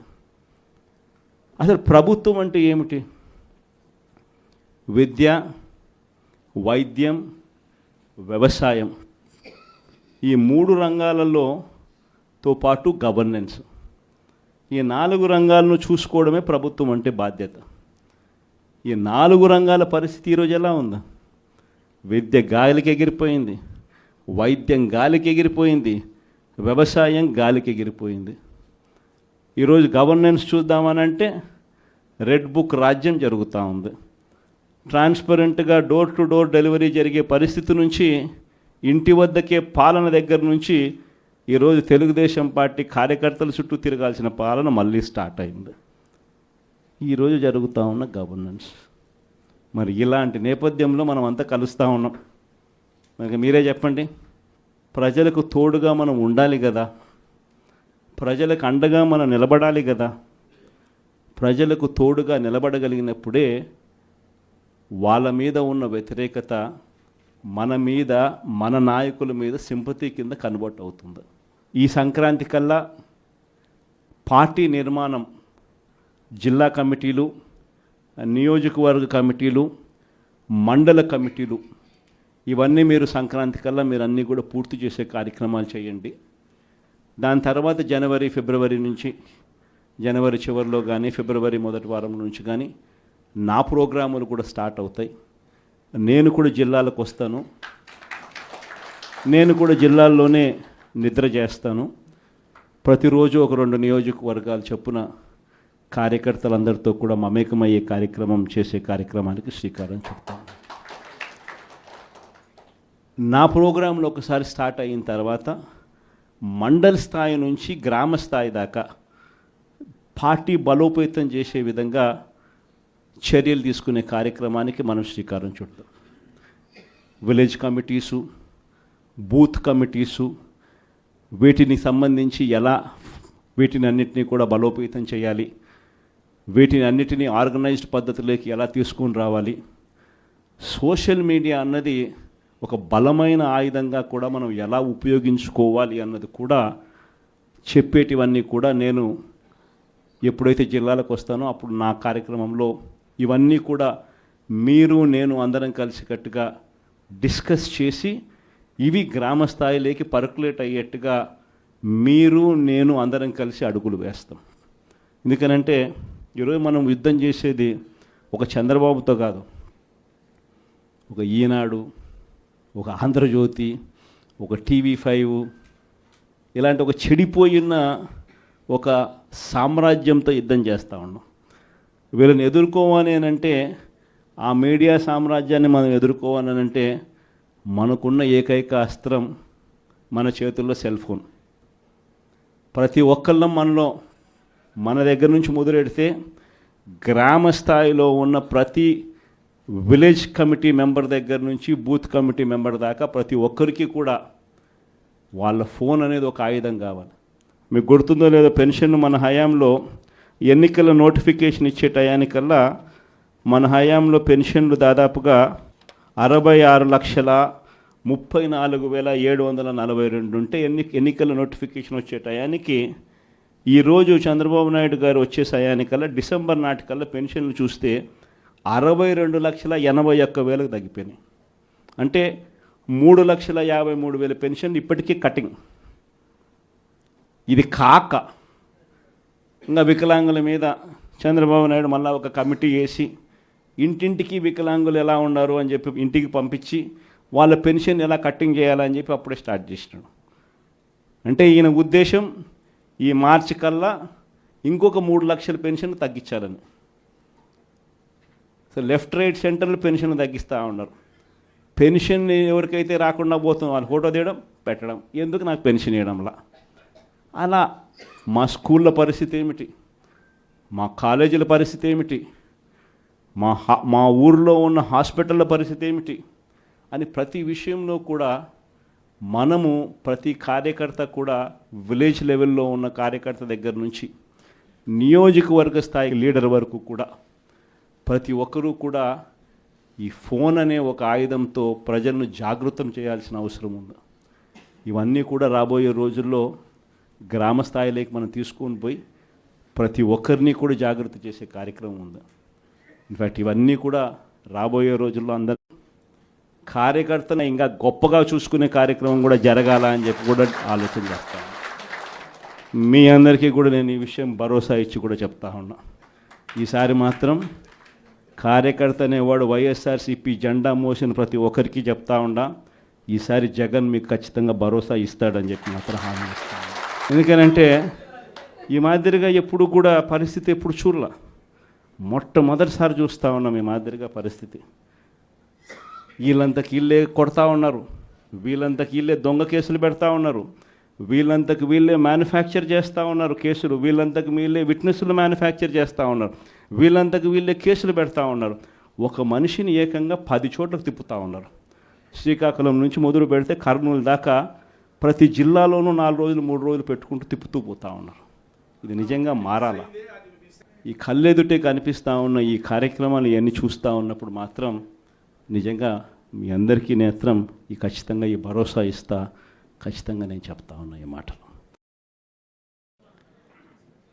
అసలు ప్రభుత్వం అంటే ఏమిటి? విద్య, వైద్యం, వ్యవసాయం, ఈ 3 రంగాలతో పాటు గవర్నెన్స్, ఈ 4 రంగాలను చూసుకోవడమే ప్రభుత్వం అంటే బాధ్యత. ఈ 4 రంగాల పరిస్థితి ఈరోజు ఎలా ఉందా? విద్య గాలికి ఎగిరిపోయింది, వైద్యం గాలికి ఎగిరిపోయింది, వ్యవసాయం గాలికి ఎగిరిపోయింది. ఈరోజు గవర్నెన్స్ చూద్దామనంటే రెడ్ బుక్ రాజ్యం జరుగుతూ ఉంది. ట్రాన్స్పరెంట్గా డోర్ టు డోర్ డెలివరీ జరిగే పరిస్థితి నుంచి, ఇంటి వద్దకే పాలన దగ్గర నుంచి ఈరోజు తెలుగుదేశం పార్టీ కార్యకర్తల చుట్టూ తిరగాల్సిన పాలన మళ్ళీ స్టార్ట్ అయింది. ఈరోజు జరుగుతూ ఉన్న గవర్నెన్స్. మరి ఇలాంటి నేపథ్యంలో మనం అంతా కలుస్తూ ఉన్నాం. మరి మీరే చెప్పండి, ప్రజలకు తోడుగా మనం ఉండాలి కదా, ప్రజలకు అండగా మనం నిలబడాలి కదా. ప్రజలకు తోడుగా నిలబడగలిగినప్పుడే వాళ్ళ మీద ఉన్న వ్యతిరేకత మన మీద, మన నాయకుల మీద సింపతి కింద కన్వర్ట్ అవుతుంది. ఈ సంక్రాంతి కల్లా పార్టీ నిర్మాణం, జిల్లా కమిటీలు, నియోజకవర్గ కమిటీలు, మండల కమిటీలు, ఇవన్నీ మీరు సంక్రాంతి కల్లా మీరు అన్నీ కూడా పూర్తి చేసే కార్యక్రమాలు చేయండి. దాని తర్వాత జనవరి ఫిబ్రవరి నుంచి, జనవరి చివరిలో కానీ ఫిబ్రవరి మొదటి వారం నుంచి కానీ నా ప్రోగ్రాములు కూడా స్టార్ట్ అవుతాయి. నేను కూడా జిల్లాలకు వస్తాను, నేను కూడా జిల్లాల్లోనే నిద్ర చేస్తాను. ప్రతిరోజు ఒక 2 నియోజకవర్గాలు చొప్పున కార్యకర్తలందరితో కూడా మమేకమయ్యే కార్యక్రమం చేసే కార్యక్రమానికి శ్రీకారం చుడతాను. నా ప్రోగ్రాంలో ఒకసారి స్టార్ట్ అయిన తర్వాత మండల స్థాయి నుంచి గ్రామ స్థాయి దాకా పార్టీ బలోపేతం చేసే విధంగా చర్యలు తీసుకునే కార్యక్రమానికి మనం శ్రీకారం చుడతాం. విలేజ్ కమిటీసు, బూత్ కమిటీసు, వీటిని సంబంధించి ఎలా వీటిని అన్నిటినీ కూడా బలోపేతం చేయాలి, వీటిని అన్నిటినీ ఆర్గనైజ్డ్ పద్ధతిలోకి ఎలా తీసుకుని రావాలి. సోషల్ మీడియా అన్నది ఒక బలమైన ఆయుధంగా కూడా మనం ఎలా ఉపయోగించుకోవాలి అన్నది కూడా చెప్పేటివన్నీ కూడా నేను ఎప్పుడైతే జిల్లాలకు వస్తానో అప్పుడు నా కార్యక్రమంలో ఇవన్నీ కూడా మీరు నేను అందరం కలిసికట్టుగా డిస్కస్ చేసి ఇవి గ్రామ స్థాయిలోకి పర్కులేట్ అయ్యేట్టుగా మీరు నేను అందరం కలిసి అడుగులు వేస్తాం. ఎందుకనంటే ఈరోజు మనం యుద్ధం చేసేది ఒక చంద్రబాబుతో కాదు, ఒక ఈనాడు, ఒక ఆంధ్రజ్యోతి, ఒక TV5 ఇలాంటి ఒక చెడిపోయిన ఒక సామ్రాజ్యంతో యుద్ధం చేస్తూ ఉన్నాం. వీళ్ళని ఎదుర్కోవాలి అని అంటే, ఆ మీడియా సామ్రాజ్యాన్ని మనం ఎదుర్కోవాలి అని అంటే మనకున్న ఏకైక అస్త్రం మన చేతుల్లో సెల్ ఫోన్. ప్రతి ఒక్కళ్ళం మనలో మన దగ్గర నుంచి మొదలెడితే గ్రామ స్థాయిలో ఉన్న ప్రతి విలేజ్ కమిటీ మెంబర్ దగ్గర నుంచి బూత్ కమిటీ మెంబర్ దాకా ప్రతి ఒక్కరికి కూడా వాళ్ళ ఫోన్ అనేది ఒక ఆయుధం కావాలి. మీకు గుర్తుందో లేదో, పెన్షన్ మన హయాంలో ఎన్నికల నోటిఫికేషన్ ఇచ్చే టయానికల్లా మన హయాంలో పెన్షన్లు దాదాపుగా 66,34,742 ఉంటే ఎన్నికల నోటిఫికేషన్ వచ్చే టయానికి ఈరోజు చంద్రబాబు నాయుడు గారు వచ్చే టయానికల్లా డిసెంబర్ నాటికల్లా పెన్షన్లు చూస్తే 62,81,000 తగ్గిపోయినాయి. అంటే 3,53,000 పెన్షన్లు ఇప్పటికీ కటింగ్. ఇది కాక ఇంకా వికలాంగుల మీద చంద్రబాబు నాయుడు మళ్ళీ ఒక కమిటీ వేసి ఇంటింటికి వికలాంగులు ఎలా ఉన్నారు అని చెప్పి ఇంటికి పంపించి వాళ్ళ పెన్షన్ ఎలా కట్టింగ్ చేయాలని చెప్పి అప్పుడే స్టార్ట్ చేసినాడు. అంటే ఈయన ఉద్దేశం ఈ మార్చి కల్లా ఇంకొక 3 లక్షల పెన్షన్ తగ్గించాలని. సో లెఫ్ట్ రైట్ సెంటర్లు పెన్షన్ తగ్గిస్తూ ఉన్నారు. పెన్షన్ ఎవరికైతే రాకుండా పోతుందో వాళ్ళు ఫోటో తీయడం పెట్టడం, ఎందుకు నాకు పెన్షన్ ఇవ్వడంలా. అలా మా స్కూళ్ళ పరిస్థితి ఏమిటి, మా కాలేజీల పరిస్థితి ఏమిటి, మా ఊరిలో ఉన్న హాస్పిటళ్ళ పరిస్థితి ఏమిటి అని ప్రతి విషయంలో కూడా మనము ప్రతి కార్యకర్త కూడా విలేజ్ లెవెల్లో ఉన్న కార్యకర్త దగ్గర నుంచి నియోజకవర్గ స్థాయి లీడర్ వరకు కూడా ప్రతి ఒక్కరూ కూడా ఈ ఫోన్ అనే ఒక ఆయుధంతో ప్రజలను జాగృతం చేయాల్సిన అవసరం ఉంది. ఇవన్నీ కూడా రాబోయే రోజుల్లో గ్రామ స్థాయిలోకి మనం తీసుకొని పోయి ప్రతి ఒక్కరిని కూడా జాగృతి చేసే కార్యక్రమం ఉంది. ఇన్ఫ్యాక్ట్ ఇవన్నీ కూడా రాబోయే రోజుల్లో అందరూ కార్యకర్తను ఇంకా గొప్పగా చూసుకునే కార్యక్రమం కూడా జరగాల అని చెప్పి కూడా ఆలోచన చేస్తాను. మీ అందరికీ కూడా నేను ఈ విషయం భరోసా ఇచ్చి కూడా చెప్తా ఉన్నా, ఈసారి మాత్రం కార్యకర్త అనేవాడు వైఎస్ఆర్సీపీ జెండా మోసిన ప్రతి ఒక్కరికి చెప్తా ఉండా, ఈసారి జగన్ మీకు ఖచ్చితంగా భరోసా ఇస్తాడని చెప్పి మాత్రం హామీ ఇస్తాను. ఎందుకనంటే ఈ మాదిరిగా ఎప్పుడు కూడా పరిస్థితి ఎప్పుడు చూడలా, మొట్టమొదటిసారి చూస్తూ ఉన్నాం ఈ మాదిరిగా పరిస్థితి. వీళ్ళంతకు వీళ్ళే కొడతా ఉన్నారు, వీళ్ళంతకు వీళ్ళే దొంగ కేసులు పెడతా ఉన్నారు, వీళ్ళంతకు వీళ్ళే మ్యానుఫ్యాక్చర్ చేస్తూ ఉన్నారు కేసులు, వీళ్ళంతకు వీళ్ళే విట్నెస్లు మ్యానుఫ్యాక్చర్ చేస్తూ ఉన్నారు, వీళ్ళంతకు వీళ్ళే కేసులు పెడతా ఉన్నారు. ఒక మనిషిని ఏకంగా 10 చోట్లకు తిప్పుతూ ఉన్నారు. శ్రీకాకుళం నుంచి మొదలు పెడితే కర్నూలు దాకా ప్రతి జిల్లాలోనూ 4 రోజులు 3 రోజులు పెట్టుకుంటూ తిప్పుతూ పోతూ ఉన్నారు. ఇది నిజంగా మారాలా? ఈ కళ్ళెదుటే కనిపిస్తూ ఉన్న ఈ కార్యక్రమాలు ఇవన్నీ చూస్తూ ఉన్నప్పుడు మాత్రం నిజంగా మీ అందరికీ నేత్రం ఖచ్చితంగా ఈ భరోసా ఇస్తా, ఖచ్చితంగా నేను చెప్తా ఉన్నా ఈ మాటలు.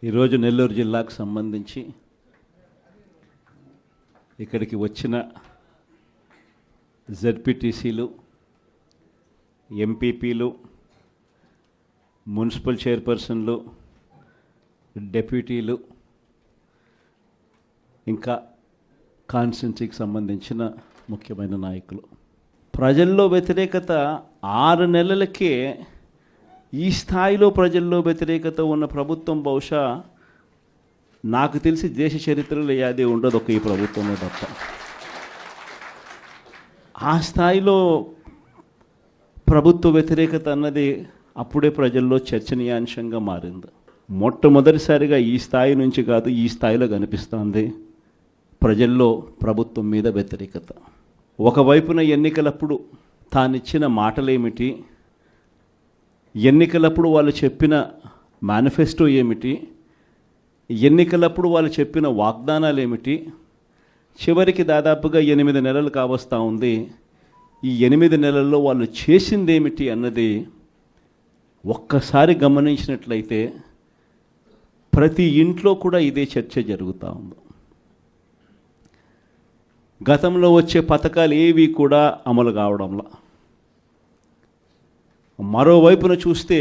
ఈరోజు నెల్లూరు జిల్లాకు సంబంధించి ఇక్కడికి వచ్చిన జెడ్పీటీసీలు, ఎంపీపీలు, మున్సిపల్ చైర్పర్సన్లు, డెప్యూటీలు, ఇంకా కాన్స్టిట్యున్సీకి సంబంధించిన ముఖ్యమైన నాయకులు, ప్రజల్లో వ్యతిరేకత 6 నెలలకే ఈ స్థాయిలో ప్రజల్లో వ్యతిరేకత ఉన్న ప్రభుత్వం బహుశా నాకు తెలిసి దేశ చరిత్రలో ఏది ఉండదు, ఒక ఈ ప్రభుత్వమే తప్ప. ఆ స్థాయిలో ప్రభుత్వ వ్యతిరేకత అన్నది అప్పుడే ప్రజల్లో చర్చనీయాంశంగా మారింది. మొట్టమొదటిసారిగా ఈ స్థాయి నుంచి కాదు, ఈ స్థాయిలో కనిపిస్తుంది ప్రజల్లో ప్రభుత్వం మీద వ్యతిరేకత. ఒకవైపున ఎన్నికలప్పుడు తానిచ్చిన మాటలేమిటి, ఎన్నికలప్పుడు వాళ్ళు చెప్పిన మేనిఫెస్టో ఏమిటి, ఎన్నికలప్పుడు వాళ్ళు చెప్పిన వాగ్దానాలు ఏమిటి, చివరికి దాదాపుగా 8 నెలలు కావస్తూ ఉంది. ఈ 8 నెలల్లో వాళ్ళు చేసింది ఏమిటి అన్నది ఒక్కసారి గమనించినట్లయితే ప్రతి ఇంట్లో కూడా ఇదే చర్చ జరుగుతూ ఉంది. గతంలో వచ్చే పథకాలు ఏవి కూడా అమలు కావడంలా. మరోవైపున చూస్తే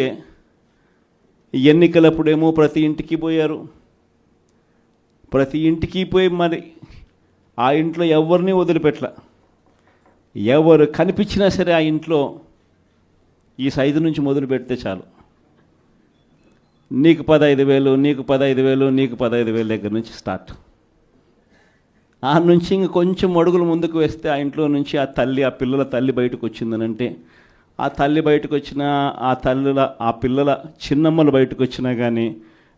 ఎన్నికలప్పుడేమో ప్రతి ఇంటికి పోయారు. ప్రతి ఇంటికి పోయి మరి ఆ ఇంట్లో ఎవరిని వదిలిపెట్టల. ఎవరు కనిపించినా సరే ఆ ఇంట్లో ఈ సైజు నుంచి మొదలు పెడితే చాలు, నీకు 15,000, నీకు 15,000, నీకు 15,000 దగ్గర నుంచి స్టార్ట్. ఆ నుంచి ఇంక కొంచెం అడుగులు ముందుకు వేస్తే ఆ ఇంట్లో నుంచి ఆ పిల్లల తల్లి బయటకు వచ్చిందనంటే, ఆ తల్లి బయటకు వచ్చినా, ఆ పిల్లల చిన్నమ్మలు బయటకు వచ్చినా కానీ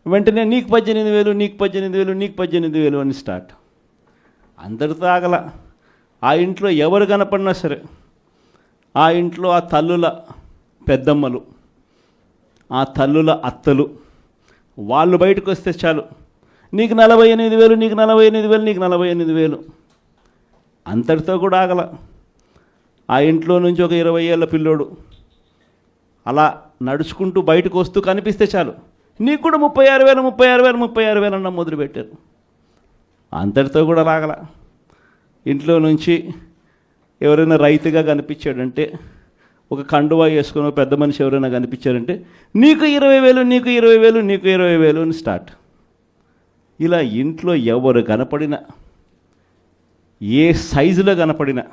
వెంటనే నీకు 18,000, నీకు 18,000, నీకు 18,000 అని స్టార్ట్. అందరితో ఆగల. ఆ ఇంట్లో ఎవరు కనపడినా సరే ఆ ఇంట్లో ఆ తల్లుల పెద్దమ్మలు, ఆ తల్లుల అత్తలు వాళ్ళు బయటకు వస్తే చాలు, నీకు 48,000, నీకు 48,000, నీకు 48,000. అంతటితో కూడా ఆగల. ఆ ఇంట్లో నుంచి ఒక 20 ఏళ్ళ పిల్లోడు అలా నడుచుకుంటూ బయటకు వస్తూ కనిపిస్తే చాలు, నీకు కూడా 36,000, 36,000, 36,000 అన్న మొదలుపెట్టారు. అంతటితో కూడా రాగల. ఇంట్లో నుంచి ఎవరైనా రైతుగా కనిపించాడంటే, ఒక కండువా వేసుకుని పెద్ద మనిషి ఎవరైనా కనిపించారంటే, నీకు 20,000, నీకు 20,000, నీకు 20,000 అని స్టార్ట్. ఇలా ఇంట్లో ఎవరు కనపడినా, ఏ సైజులో కనపడినా,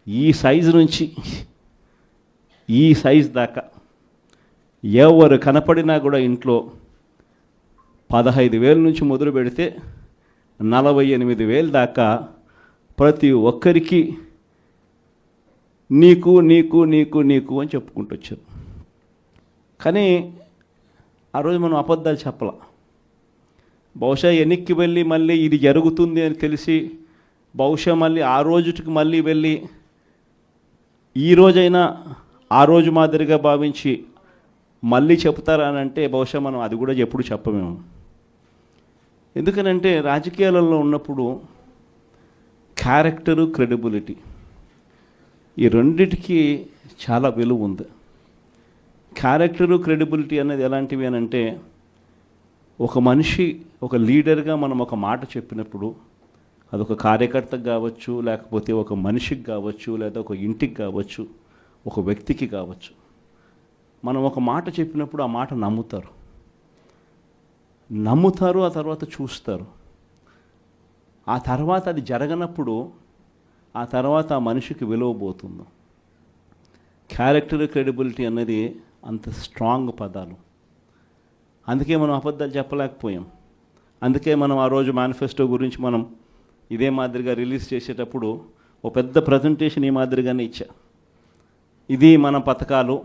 ఈ సైజు నుంచి ఈ సైజు దాకా ఎవరు కనపడినా కూడా ఇంట్లో 15,000 నుంచి మొదలు పెడితే 48,000 దాకా ప్రతి ఒక్కరికి నీకు నీకు నీకు నీకు అని చెప్పుకుంటూ వచ్చారు. కానీ ఆ రోజు మనం అబద్ధాలు చెప్పాల. బహుశా వెనక్కి వెళ్ళి మళ్ళీ ఇది జరుగుతుంది అని తెలిసి బహుశా మళ్ళీ ఆ రోజుకి మళ్ళీ వెళ్ళి ఈ రోజైనా ఆ రోజు మాదిరిగా భావించి మళ్ళీ చెప్తారా అని అంటే బహుశా మనం అది కూడా ఎప్పుడు చెప్పమేము. ఎందుకనంటే రాజకీయాలలో ఉన్నప్పుడు క్యారెక్టరు, క్రెడిబిలిటీ ఈ రెండిటికి చాలా విలువ ఉంది. క్యారెక్టరు, క్రెడిబిలిటీ అనేది ఎలాంటివి అని అంటే, ఒక మనిషి ఒక లీడర్గా మనం ఒక మాట చెప్పినప్పుడు అదొక కార్యకర్తకు కావచ్చు, లేకపోతే ఒక మనిషికి కావచ్చు, లేదా ఒక ఇంటికి కావచ్చు, ఒక వ్యక్తికి కావచ్చు, మనం ఒక మాట చెప్పినప్పుడు ఆ మాట నమ్ముతారు, ఆ తర్వాత చూస్తారు. ఆ తర్వాత అది జరగనప్పుడు ఆ తర్వాత ఆ మనిషికి విలువ పోతుంది. క్యారెక్టర్, క్రెడిబిలిటీ అనేది అంత స్ట్రాంగ్ పదాలు. అందుకే మనం అబద్ధాలు చెప్పలేకపోయాం. అందుకే మనం ఆ రోజు మేనిఫెస్టో గురించి మనం ఇదే మాదిరిగా రిలీజ్ చేసేటప్పుడు ఒక పెద్ద ప్రజెంటేషన్ ఈ మాదిరిగానే ఇచ్చా. ఇది మన పథకాలు,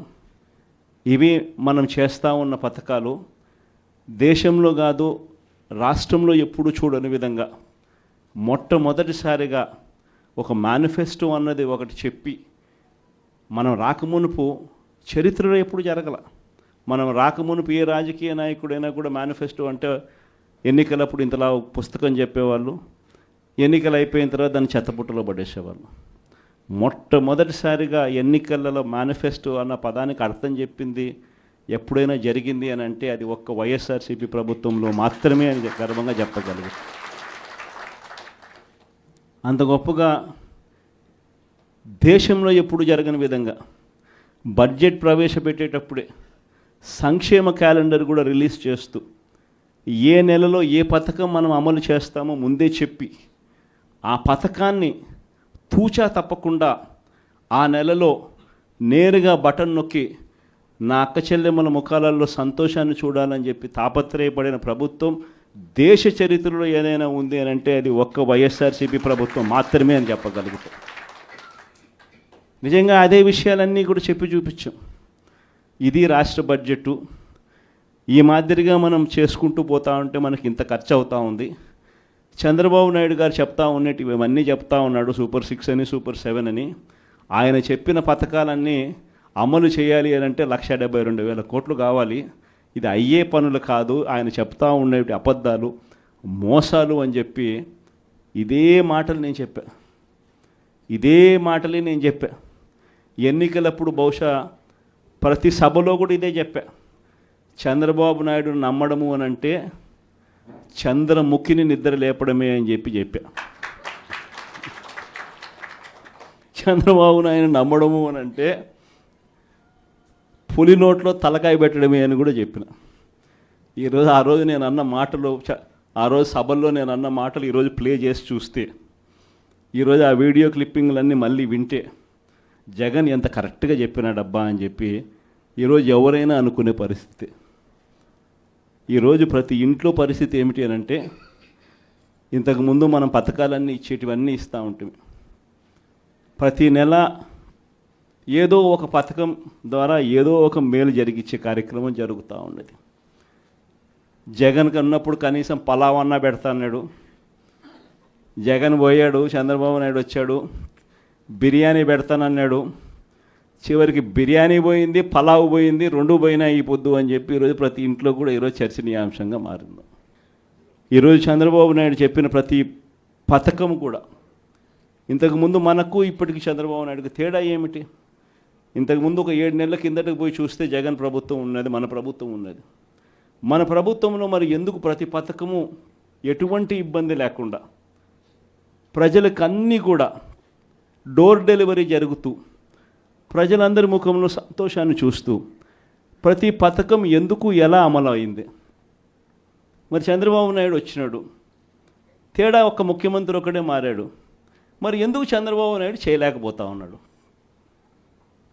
ఇవి మనం చేస్తూ ఉన్న పథకాలు, దేశంలో కాదు రాష్ట్రంలో ఎప్పుడు చూడని విధంగా మొట్టమొదటిసారిగా ఒక మేనిఫెస్టో అన్నది ఒకటి చెప్పి, మనం రాకమునుపు చరిత్రలో ఎప్పుడు జరగల. మనం రాకమునుపు ఏ రాజకీయ నాయకుడైనా కూడా మేనిఫెస్టో అంటే ఎన్నికలప్పుడు ఇంతలా పుస్తకం చెప్పేవాళ్ళు, ఎన్నికలు అయిపోయిన తర్వాత దాన్ని చెత్తపుట్టలో పడేసేవాళ్ళు. మొట్టమొదటిసారిగా ఎన్నికలలో మేనిఫెస్టో అన్న పదానికి అర్థం చెప్పింది ఎప్పుడైనా జరిగింది అని అంటే అది ఒక్క వైఎస్ఆర్సీపీ ప్రభుత్వంలో మాత్రమే అని గర్వంగా చెప్పగలరు. అంత గొప్పగా దేశంలో ఎప్పుడు జరగని విధంగా బడ్జెట్ ప్రవేశపెట్టేటప్పుడే సంక్షేమ క్యాలెండర్ కూడా రిలీజ్ చేస్తూ ఏ నెలలో ఏ పథకం మనం అమలు చేస్తామో ముందే చెప్పి ఆ పథకాన్ని తూచా తప్పకుండా ఆ నెలలో నేరుగా బటన్ నొక్కి నా అక్క చెల్లెమ్మల ముఖాలలో సంతోషాన్ని చూడాలని చెప్పి తాపత్రయపడిన ప్రభుత్వం దేశ చరిత్రలో ఏదైనా ఉంది అని అంటే అది ఒక్క వైఎస్ఆర్సీపీ ప్రభుత్వం మాత్రమే అని చెప్పగలుగుతాం. నిజంగా అదే విషయాలన్నీ కూడా చెప్పి చూపించాం. ఇది రాష్ట్ర బడ్జెటు, ఈ మాదిరిగా మనం చేసుకుంటూ పోతూ ఉంటే మనకి ఇంత ఖర్చు అవుతూ ఉంది. చంద్రబాబు నాయుడు గారు చెప్తా ఉన్నట్టు ఇవన్నీ చెప్తా ఉన్నాడు, సూపర్ 6 అని, సూపర్ 7 అని. ఆయన చెప్పిన పథకాలన్నీ అమలు చేయాలి అని అంటే 1,72,000 కోట్లు కావాలి. ఇది అయ్యే పనులు కాదు, ఆయన చెప్తా ఉండే అబద్ధాలు, మోసాలు అని చెప్పి ఇదే మాటలు నేను చెప్పా. ఇదే మాటలే నేను చెప్పా. ఎన్నికలప్పుడు బహుశా ప్రతి సభలో కూడా ఇదే చెప్పా. చంద్రబాబు నాయుడు నమ్మడము అని అంటే చంద్రముఖిని నిద్ర లేపడమే అని చెప్పా. చంద్రబాబు నాయుడు నమ్మడము అని అంటే పులి నోట్లో తలకాయ పెట్టడమే అని కూడా చెప్పిన. ఈరోజు ఆ రోజు నేను అన్న మాటలు, ఆ రోజు సభల్లో నేను అన్న మాటలు ఈరోజు ప్లే చేసి చూస్తే, ఈరోజు ఆ వీడియో క్లిప్పింగ్లన్నీ మళ్ళీ వింటే జగన్ ఎంత కరెక్ట్గా చెప్పినాడబ్బా అని చెప్పి ఈరోజు ఎవరైనా అనుకునే పరిస్థితి. ఈరోజు ప్రతి ఇంట్లో పరిస్థితి ఏమిటి అని అంటే, ఇంతకుముందు మనం పథకాలన్నీ ఇచ్చేటివన్నీ ఇస్తూ ఉంటుంది. ప్రతి నెల ఏదో ఒక పథకం ద్వారా ఏదో ఒక మేలు జరిగించే కార్యక్రమం జరుగుతూ ఉన్నది. జగన్ కన్నప్పుడు కనీసం పలావన్నా పెడతా అన్నాడు. జగన్ పోయాడు, చంద్రబాబు నాయుడు వచ్చాడు, బిర్యానీ పెడతానన్నాడు. చివరికి బిర్యానీ పోయింది, పలావ్ పోయింది, రెండు పోయినా ఈ పొద్దు అని చెప్పి ఈరోజు ప్రతి ఇంట్లో కూడా ఈరోజు చర్చనీయాంశంగా మారింది. ఈరోజు చంద్రబాబు నాయుడు చెప్పిన ప్రతి పథకం కూడా, ఇంతకుముందు మనకు ఇప్పటికి చంద్రబాబు నాయుడుకి తేడా ఏమిటి? ఇంతకుముందు ఒక 7 నెలల కిందటకు పోయి చూస్తే జగన్ ప్రభుత్వం ఉన్నది, మన ప్రభుత్వం ఉన్నది. మన ప్రభుత్వంలో మరి ఎందుకు ప్రతి పథకము ఎటువంటి ఇబ్బంది లేకుండా ప్రజలకు అన్నీ కూడా డోర్ డెలివరీ జరుగుతూ ప్రజలందరి ముఖంలో సంతోషాన్ని చూస్తూ ప్రతి పథకం ఎందుకు ఎలా అమలు అయింది? మరి చంద్రబాబు నాయుడు వచ్చినాడు, తేడా ఒక్క ముఖ్యమంత్రి ఒకడే మారాడు. మరి ఎందుకు చంద్రబాబు నాయుడు చేయలేకపోతా ఉన్నాడు?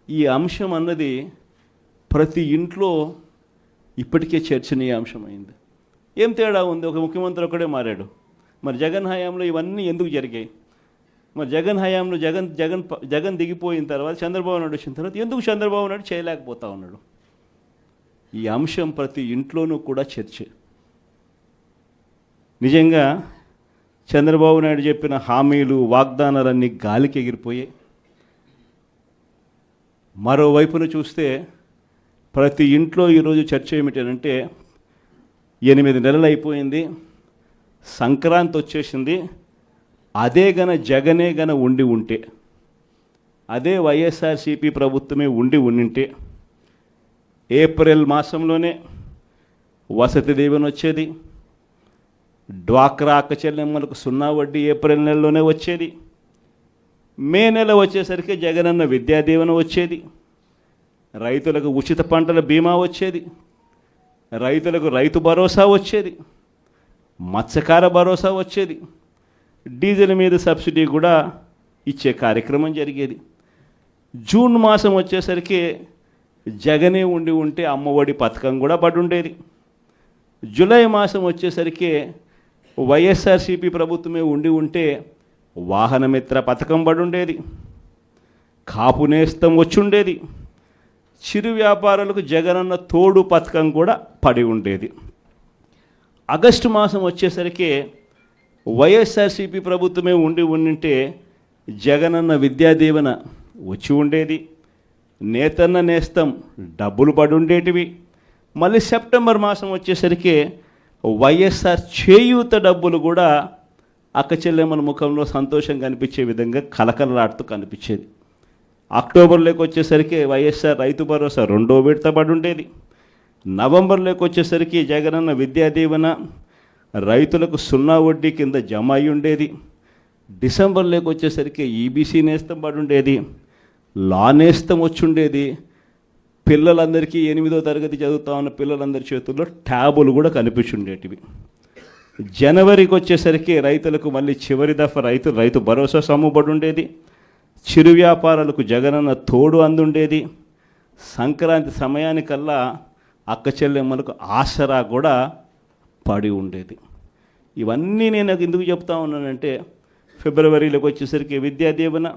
ఈ అంశం అన్నది ప్రతి ఇంట్లో ఇప్పటికే చర్చనీయాంశమైంది. ఏం తేడా ఉంది? ఒక ముఖ్యమంత్రి ఒకడే మారాడు. మరి జగన్ హయాంలో ఇవన్నీ ఎందుకు జరిగాయి? మరి జగన్ హయాంలో జగన్ దిగిపోయిన తర్వాత చంద్రబాబు నాయుడు వచ్చిన తర్వాత ఎందుకు చంద్రబాబు నాయుడు చేయలేకపోతా ఉన్నాడు? ఈ అంశం ప్రతి ఇంట్లోనూ కూడా చర్చ. నిజంగా చంద్రబాబు నాయుడు చెప్పిన హామీలు, వాగ్దానాలన్నీ గాలికి ఎగిరిపోయాయి. మరోవైపున చూస్తే ప్రతి ఇంట్లో ఈరోజు చర్చ ఏమిటంటే, 8 నెలలు అయిపోయింది, సంక్రాంతి వచ్చేసింది, అదే జగనే ఉండి ఉంటే, అదే వైఎస్ఆర్సీపీ ప్రభుత్వమే ఉండింటే ఏప్రిల్ మాసంలోనే వసతి దీవెన వచ్చేది, డ్వాక్రా అక్క చెల్లెమ్మలకు 0 వడ్డీ ఏప్రిల్ నెలలోనే వచ్చేది, మే నెల వచ్చేసరికి జగనన్న విద్యా దీవెన వచ్చేది, రైతులకు ఉచిత పంటల బీమా వచ్చేది, రైతులకు రైతు భరోసా వచ్చేది, మత్స్యకార భరోసా వచ్చేది, డీజిల్ మీద సబ్సిడీ కూడా ఇచ్చే కార్యక్రమం జరిగేది. జూన్ మాసం వచ్చేసరికి జగనే ఉంటే అమ్మఒడి పథకం కూడా పడి ఉండేది. జూలై మాసం వచ్చేసరికి వైఎస్ఆర్సీపీ ప్రభుత్వమే ఉంటే వాహనమిత్ర పథకం పడి ఉండేది, కాపు నేస్తం వచ్చి ఉండేది, చిరు వ్యాపారులకు జగనన్న తోడు పథకం కూడా పడి ఉండేది. ఆగస్టు మాసం వచ్చేసరికి వైఎస్ఆర్సీపీ ప్రభుత్వమే ఉంటే జగనన్న విద్యా దీవెన వచ్చి ఉండేది, నేతన్న నేస్తం డబ్బులు పడి ఉండేటివి. మళ్ళీ సెప్టెంబర్ మాసం వచ్చేసరికి వైఎస్ఆర్ చేయూత డబ్బులు కూడా అక్క చెల్లెమ్మల ముఖంలో సంతోషం కనిపించే విధంగా కలకలలాడుతూ కనిపించేది. అక్టోబర్లోకి వచ్చేసరికి వైఎస్ఆర్ రైతు భరోసా 2వ విడత పడి ఉండేది. నవంబర్లోకి వచ్చేసరికి జగనన్న విద్యా దీవెన రైతులకు 0 వడ్డీ కింద జమ అయి ఉండేది. డిసెంబర్లోకి వచ్చేసరికి ఈబీసీ నేస్తం పడి ఉండేది, లా నేస్తం వచ్చి ఉండేది. పిల్లలందరికీ 8వ తరగతి చదువుతా ఉన్న పిల్లలందరి చేతుల్లో ట్యాబులు కూడా కనిపించుండేటివి. జనవరికి వచ్చేసరికి రైతులకు మళ్ళీ చివరి దఫా రైతు భరోసా సొమ్ముబడి ఉండేది, చిరు వ్యాపారాలకు జగనన్న తోడు అందుండేది. సంక్రాంతి సమయానికల్లా అక్క చెల్లెమ్మలకు ఆసరా కూడా పడి ఉండేది. ఇవన్నీ నేను ఎందుకు చెప్తా ఉన్నానంటే, ఫిబ్రవరిలోకి వచ్చేసరికి విద్యా దీవెన,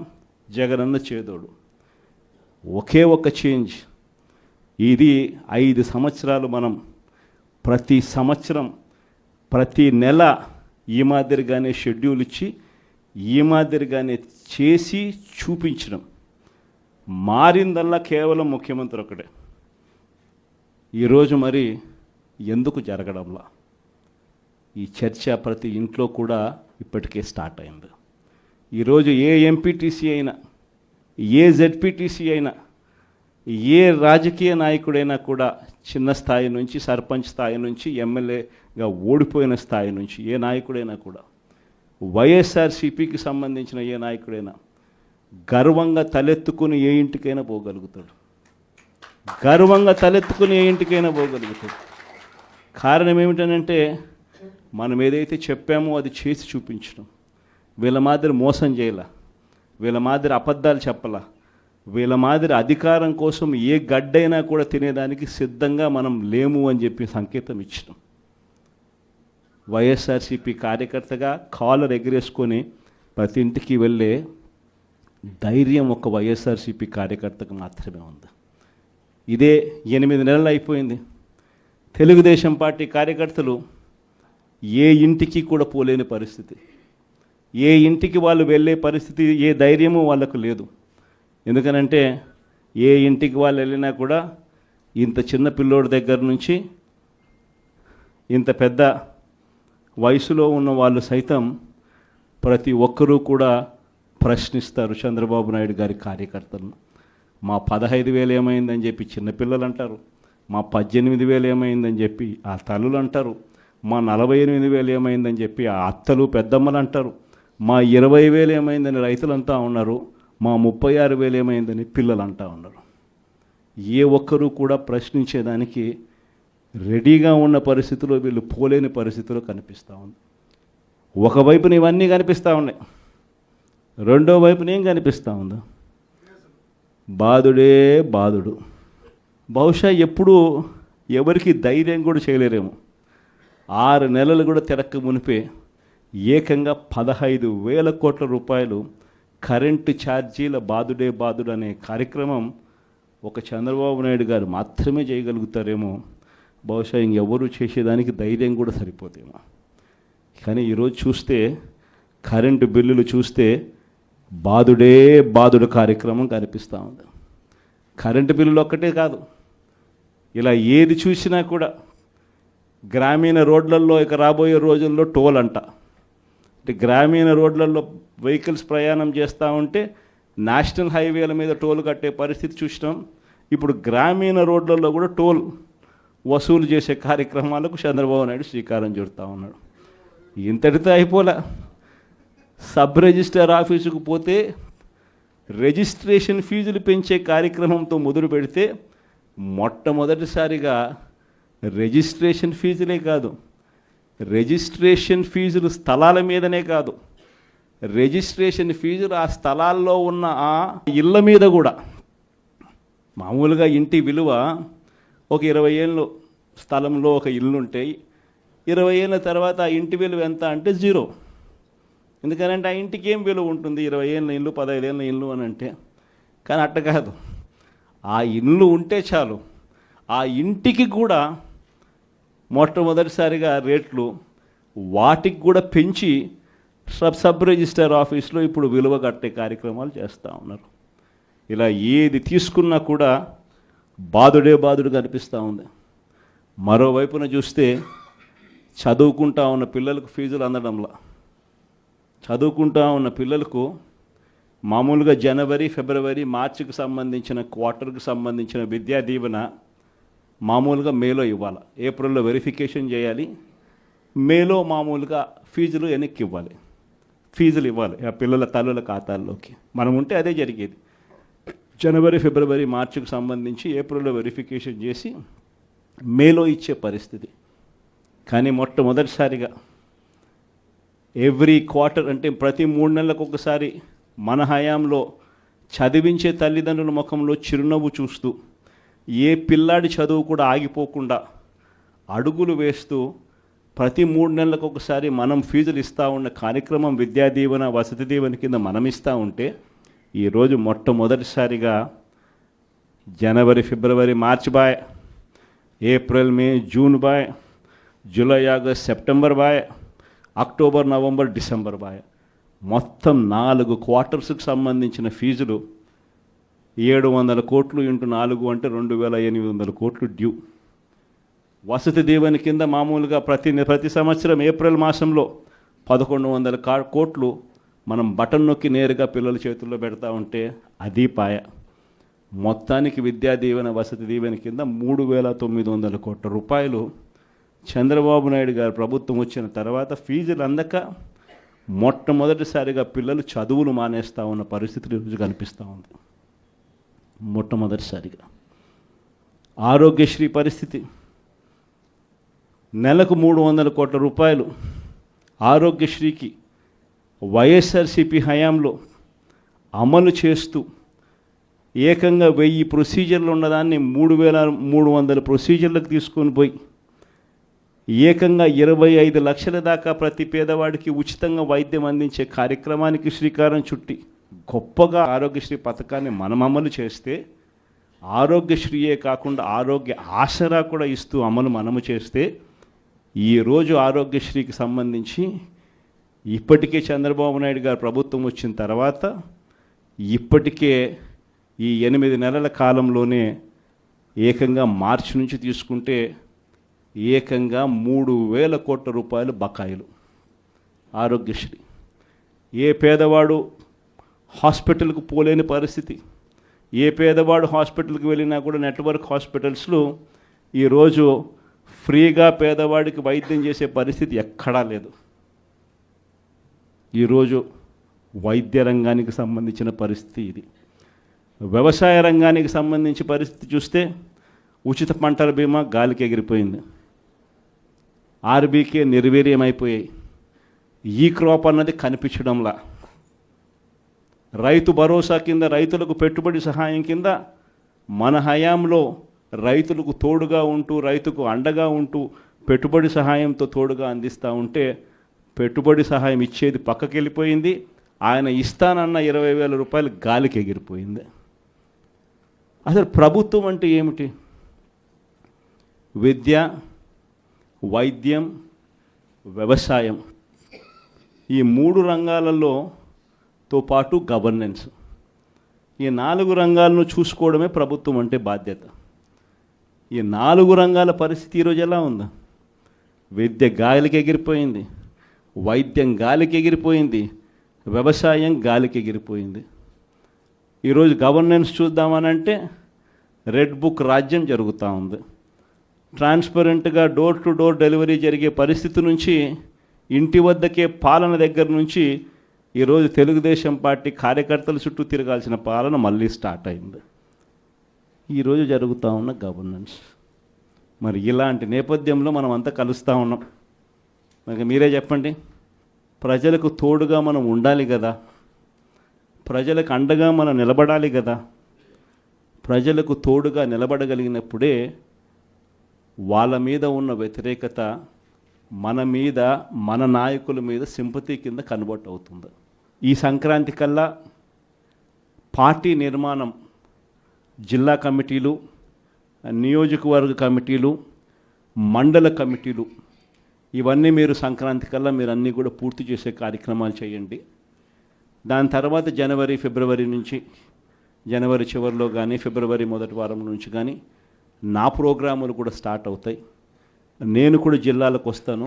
జగనన్న చేదోడు. ఒకే ఒక చేంజ్. ఇది 5 సంవత్సరాలు మనం ప్రతి సంవత్సరం ప్రతి నెల ఈ మాదిరిగానే షెడ్యూల్ ఇచ్చి ఈ మాదిరిగానే చేసి చూపించడం. మారిందల్లా కేవలం ముఖ్యమంత్రి ఒకటే. ఈరోజు మరి ఎందుకు జరగడంలా? ఈ చర్చ ప్రతి ఇంట్లో కూడా ఇప్పటికే స్టార్ట్ అయింది. ఈరోజు ఏ ఎంపీటీసీ అయినా, ఏ జెడ్పీటీసీ అయినా, ఏ రాజకీయ నాయకుడైనా కూడా చిన్న స్థాయి నుంచి, సర్పంచ్ స్థాయి నుంచి, ఎమ్మెల్యేగా ఓడిపోయిన స్థాయి నుంచి ఏ నాయకుడైనా కూడా, వైఎస్ఆర్సీపీకి సంబంధించిన ఏ నాయకుడైనా గర్వంగా తలెత్తుకుని ఏ ఇంటికైనా పోగలుగుతాడు. గర్వంగా తలెత్తుకుని ఏ ఇంటికైనా పోగలుగుతాడు. కారణం ఏమిటనంటే మనం ఏదైతే చెప్పామో అది చేసి చూపించడం. వీళ్ళ మాదిరి మోసం చేయలా, వీళ్ళ మాదిరి అబద్ధాలు చెప్పలా, వీళ్ళ మాదిరి అధికారం కోసం ఏ గడ్డైనా కూడా తినేదానికి సిద్ధంగా మనం లేము అని చెప్పి సంకేతం ఇచ్చినాం. వైఎస్ఆర్సీపీ కార్యకర్తగా కాలర్ ఎగిరేసుకొని ప్రతి ఇంటికి వెళ్ళే ధైర్యం ఒక వైఎస్ఆర్సీపీ కార్యకర్తకు మాత్రమే ఉంది. ఇదే 8 నెలలు అయిపోయింది. తెలుగుదేశం పార్టీ కార్యకర్తలు ఏ ఇంటికి కూడా పోలేని పరిస్థితి, ఏ ఇంటికి వాళ్ళు వెళ్ళే పరిస్థితి, ఏ ధైర్యము వాళ్ళకు లేదు. ఎందుకనంటే ఏ ఇంటికి వాళ్ళు వెళ్ళినా కూడా ఇంత చిన్న పిల్లోడి దగ్గర నుంచి ఇంత పెద్ద వయసులో ఉన్న వాళ్ళు సైతం ప్రతి ఒక్కరూ కూడా ప్రశ్నిస్తారు చంద్రబాబు నాయుడు గారి కార్యకర్తలను. మా 15,000 ఏమైందని చెప్పి చిన్నపిల్లలు అంటారు, మా 18,000 ఏమైందని చెప్పి ఆ తల్లులు అంటారు, మా 48,000 ఏమైందని చెప్పి ఆ అత్తలు పెద్దమ్మలు అంటారు, మా 20,000 ఏమైందని రైతులంతా ఉన్నారు, మా 36,000 ఏమైందని పిల్లలు అంటూ ఉన్నారు. ఏ ఒక్కరూ కూడా ప్రశ్నించేదానికి రెడీగా ఉన్న పరిస్థితిలో వీళ్ళు పోలేని పరిస్థితిలో కనిపిస్తూ ఉంది. ఒకవైపున ఇవన్నీ కనిపిస్తూ ఉన్నాయి, రెండో వైపున ఏం కనిపిస్తూ ఉందో? బాధుడే బాధుడు. బహుశా ఎప్పుడూ ఎవరికి ధైర్యం కూడా చేయలేరేమో. 6 నెలలు కూడా తిరక్క మునిపే ఏకంగా 15,000 కోట్ల రూపాయలు కరెంటు ఛార్జీల బాధుడే బాధుడు అనే కార్యక్రమం ఒక చంద్రబాబు నాయుడు గారు మాత్రమే చేయగలుగుతారేమో. బహుశా ఇంకెవరూ చేసేదానికి ధైర్యం కూడా సరిపోతేమో. కానీ ఈరోజు చూస్తే కరెంటు బిల్లులు చూస్తే బాధుడే బాధుడు కార్యక్రమం కనిపిస్తూ ఉంది. కరెంటు బిల్లులు ఒక్కటే కాదు, ఇలా ఏది చూసినా కూడా గ్రామీణ రోడ్లలో ఇక రాబోయే రోజుల్లో టోల్ అంట. అంటే గ్రామీణ రోడ్లలో వెహికల్స్ ప్రయాణం చేస్తూ ఉంటే నేషనల్ హైవేల మీద టోల్ కట్టే పరిస్థితి చూసినాం. ఇప్పుడు గ్రామీణ రోడ్లలో కూడా టోల్ వసూలు చేసే కార్యక్రమాలకు చంద్రబాబు నాయుడు శ్రీకారం చుడతా ఉన్నాడు. ఇంతటితో అయిపోలే. సబ్ రిజిస్టర్ ఆఫీసుకు పోతే రిజిస్ట్రేషన్ ఫీజులు పెంచే కార్యక్రమంతో మొదలు పెడితే మొట్టమొదటిసారిగా రిజిస్ట్రేషన్ ఫీజులే కాదు, రిజిస్ట్రేషన్ ఫీజులు స్థలాల మీదనే కాదు, రిజిస్ట్రేషన్ ఫీజులు ఆ స్థలాల్లో ఉన్న ఆ ఇళ్ళ మీద కూడా. మామూలుగా ఇంటి విలువ ఒక 20 ఏళ్ళు స్థలంలో ఒక ఇల్లు ఉంటాయి, 20 ఏళ్ళ తర్వాత ఆ ఇంటి విలువ ఎంత అంటే 0. ఎందుకనంటే ఆ ఇంటికి ఏం విలువ ఉంటుంది? 20 ఏళ్ళ ఇల్లు, 15 ఏళ్ళ ఇల్లు అని అంటే. కానీ అట్ట కాదు, ఆ ఇల్లు ఉంటే చాలు, ఆ ఇంటికి కూడా మొట్టమొదటిసారిగా రేట్లు వాటికి కూడా పెంచి సబ్ రిజిస్టర్ ఆఫీస్లో ఇప్పుడు విలువ కట్టే కార్యక్రమాలు చేస్తూ ఉన్నారు. ఇలా ఏది తీసుకున్నా కూడా బాధుడే బాధుడుగా అనిపిస్తూ ఉంది. మరోవైపున చూస్తే చదువుకుంటా ఉన్న పిల్లలకు ఫీజులు అందడంలా. చదువుకుంటా ఉన్న పిల్లలకు మామూలుగా జనవరి, ఫిబ్రవరి, మార్చికి సంబంధించిన క్వార్టర్కి సంబంధించిన విద్యా దీవెన మామూలుగా మేలో ఇవ్వాలి, ఏప్రిల్లో వెరిఫికేషన్ చేయాలి, మేలో మామూలుగా ఫీజులు వెనక్కి ఇవ్వాలి, ఫీజులు ఇవ్వాలి ఆ పిల్లల తల్లుల ఖాతాల్లోకి. మనం ఉంటే అదే జరిగేది. జనవరి, ఫిబ్రవరి, మార్చికి సంబంధించి ఏప్రిల్లో వెరిఫికేషన్ చేసి మేలో ఇచ్చే పరిస్థితి. కానీ మొట్టమొదటిసారిగా ఎవ్రీ క్వార్టర్, అంటే ప్రతి 3 నెలలకు ఒకసారి మన హయాంలో చదివించే తల్లిదండ్రుల ముఖంలో చిరునవ్వు చూస్తూ, ఏ పిల్లాడి చదువు కూడా ఆగిపోకుండా అడుగులు వేస్తూ ప్రతి 3 నెలలకు ఒకసారి మనం ఫీజులు ఇస్తూ ఉన్న కార్యక్రమం విద్యా దీవెన, వసతి దీవెన కింద మనం ఇస్తూ ఉంటే, ఈరోజు మొట్టమొదటిసారిగా జనవరి, ఫిబ్రవరి, మార్చ్ బాయ్, ఏప్రిల్, మే, జూన్ బాయ్, జూలై, ఆగస్ట్, సెప్టెంబర్ బాయ్, అక్టోబర్, నవంబర్, డిసెంబర్ బాయ్, మొత్తం 4 క్వార్టర్స్కి సంబంధించిన ఫీజులు 700 కోట్లు ఇంటూ 4 అంటే 2,800 కోట్లు డ్యూ. వసతి దీవెన కింద మామూలుగా ప్రతి సంవత్సరం ఏప్రిల్ మాసంలో 1100 కోట్లు మనం బటన్ నొక్కి నేరుగా పిల్లల చేతుల్లో పెడతా ఉంటే అది పాయ. మొత్తానికి విద్యా దీవెన వసతి దీవెన కింద 3,900 కోట్ల రూపాయలు చంద్రబాబు నాయుడు గారు ప్రభుత్వం వచ్చిన తర్వాత ఫీజులు అందక మొట్టమొదటిసారిగా పిల్లలు చదువులు మానేస్తూ ఉన్న పరిస్థితి ఈరోజు కనిపిస్తూ ఉంది. మొట్టమొదటిసారిగా ఆరోగ్యశ్రీ పరిస్థితి, నెలకు 300 కోట్ల రూపాయలు ఆరోగ్యశ్రీకి వైఎస్ఆర్సీపీ హయాంలో అమలు చేస్తూ ఏకంగా 1000 ప్రొసీజర్లు ఉన్నదాన్ని 3,300 ప్రొసీజర్లకు తీసుకొని పోయి ఏకంగా 25 లక్షల దాకా ప్రతి పేదవాడికి ఉచితంగా వైద్యం అందించే కార్యక్రమానికి శ్రీకారం చుట్టి గొప్పగా ఆరోగ్యశ్రీ పథకాన్ని మనం అమలు చేస్తే, ఆరోగ్యశ్రీయే కాకుండా ఆరోగ్య ఆసరా కూడా ఇస్తూ మనము చేస్తే, ఈరోజు ఆరోగ్యశ్రీకి సంబంధించి ఇప్పటికే చంద్రబాబు నాయుడు గారు ప్రభుత్వం వచ్చిన తర్వాత ఇప్పటికే ఈ 8 నెలల కాలంలోనే ఏకంగా మార్చి నుంచి తీసుకుంటే ఏకంగా 3,000 కోట్ల రూపాయలు బకాయిలు ఆరోగ్యశ్రీ. ఏ పేదవాడు హాస్పిటల్కు పోలేని పరిస్థితి, ఏ పేదవాడు హాస్పిటల్కి వెళ్ళినా కూడా నెట్వర్క్ హాస్పిటల్స్లో ఈరోజు ఫ్రీగా పేదవాడికి వైద్యం చేసే పరిస్థితి ఎక్కడా లేదు. ఈరోజు వైద్య రంగానికి సంబంధించిన పరిస్థితి ఇది. వ్యవసాయ రంగానికి సంబంధించి పరిస్థితి చూస్తే ఉచిత పంటల బీమా గాలికి ఎగిరిపోయింది, ఆర్బీకే నిర్వీర్యమైపోయాయి, ఈ క్రాప్ అన్నది కనిపించడంలా, రైతు భరోసా కింద రైతులకు పెట్టుబడి సహాయం కింద మన హయాంలో రైతులకు తోడుగా ఉంటూ రైతుకు అండగా ఉంటూ పెట్టుబడి సహాయంతో తోడుగా అందిస్తూ ఉంటే పెట్టుబడి సహాయం ఇచ్చేది పక్కకి వెళ్ళిపోయింది. ఆయన ఇస్తానన్న 20,000 రూపాయలు గాలికి ఎగిరిపోయింది. అసలు ప్రభుత్వం అంటే ఏమిటి? విద్య, వైద్యం, వ్యవసాయం, ఈ 3 రంగాలతో పాటు గవర్నెన్స్, ఈ 4 రంగాలను చూసుకోవడమే ప్రభుత్వం అంటే బాధ్యత. ఈ 4 రంగాల పరిస్థితి ఈరోజు ఎలా ఉందా? విద్య గాలికి ఎగిరిపోయింది, వైద్యం గాలికి ఎగిరిపోయింది, వ్యవసాయం గాలికి ఎగిరిపోయింది. ఈరోజు గవర్నెన్స్ చూద్దామనంటే రెడ్ బుక్ రాజ్యం జరుగుతూ ఉంది. ట్రాన్స్పరెంట్గా డోర్ టు డోర్ డెలివరీ జరిగే పరిస్థితి నుంచి, ఇంటి వద్దకే పాలన దగ్గర నుంచి ఈరోజు తెలుగుదేశం పార్టీ కార్యకర్తల చుట్టూ తిరగాల్సిన పాలన మళ్ళీ స్టార్ట్ అయింది. ఈరోజు జరుగుతూ ఉన్న గవర్నెన్స్. మరి ఇలాంటి నేపథ్యంలో మనం అంతా కలుస్తూ ఉన్నాం. మరి మీరే చెప్పండి, ప్రజలకు తోడుగా మనం ఉండాలి కదా, ప్రజలకు అండగా మనం నిలబడాలి కదా. ప్రజలకు తోడుగా నిలబడగలిగినప్పుడే వాళ్ళ మీద ఉన్న వ్యతిరేకత మన మీద, మన నాయకుల మీద సింపతి కింద కన్వర్ట్ అవుతుంది. ఈ సంక్రాంతి కల్లా పార్టీ నిర్మాణం, జిల్లా కమిటీలు, నియోజకవర్గ కమిటీలు, మండల కమిటీలు, ఇవన్నీ మీరు సంక్రాంతి కల్లా మీరు అన్నీ కూడా పూర్తి చేసే కార్యక్రమాలు చేయండి. దాని తర్వాత జనవరి, ఫిబ్రవరి నుంచి, జనవరి చివరిలో కానీ ఫిబ్రవరి మొదటి వారం నుంచి కానీ నా ప్రోగ్రాములు కూడా స్టార్ట్ అవుతాయి. నేను కూడా జిల్లాలకు వస్తాను,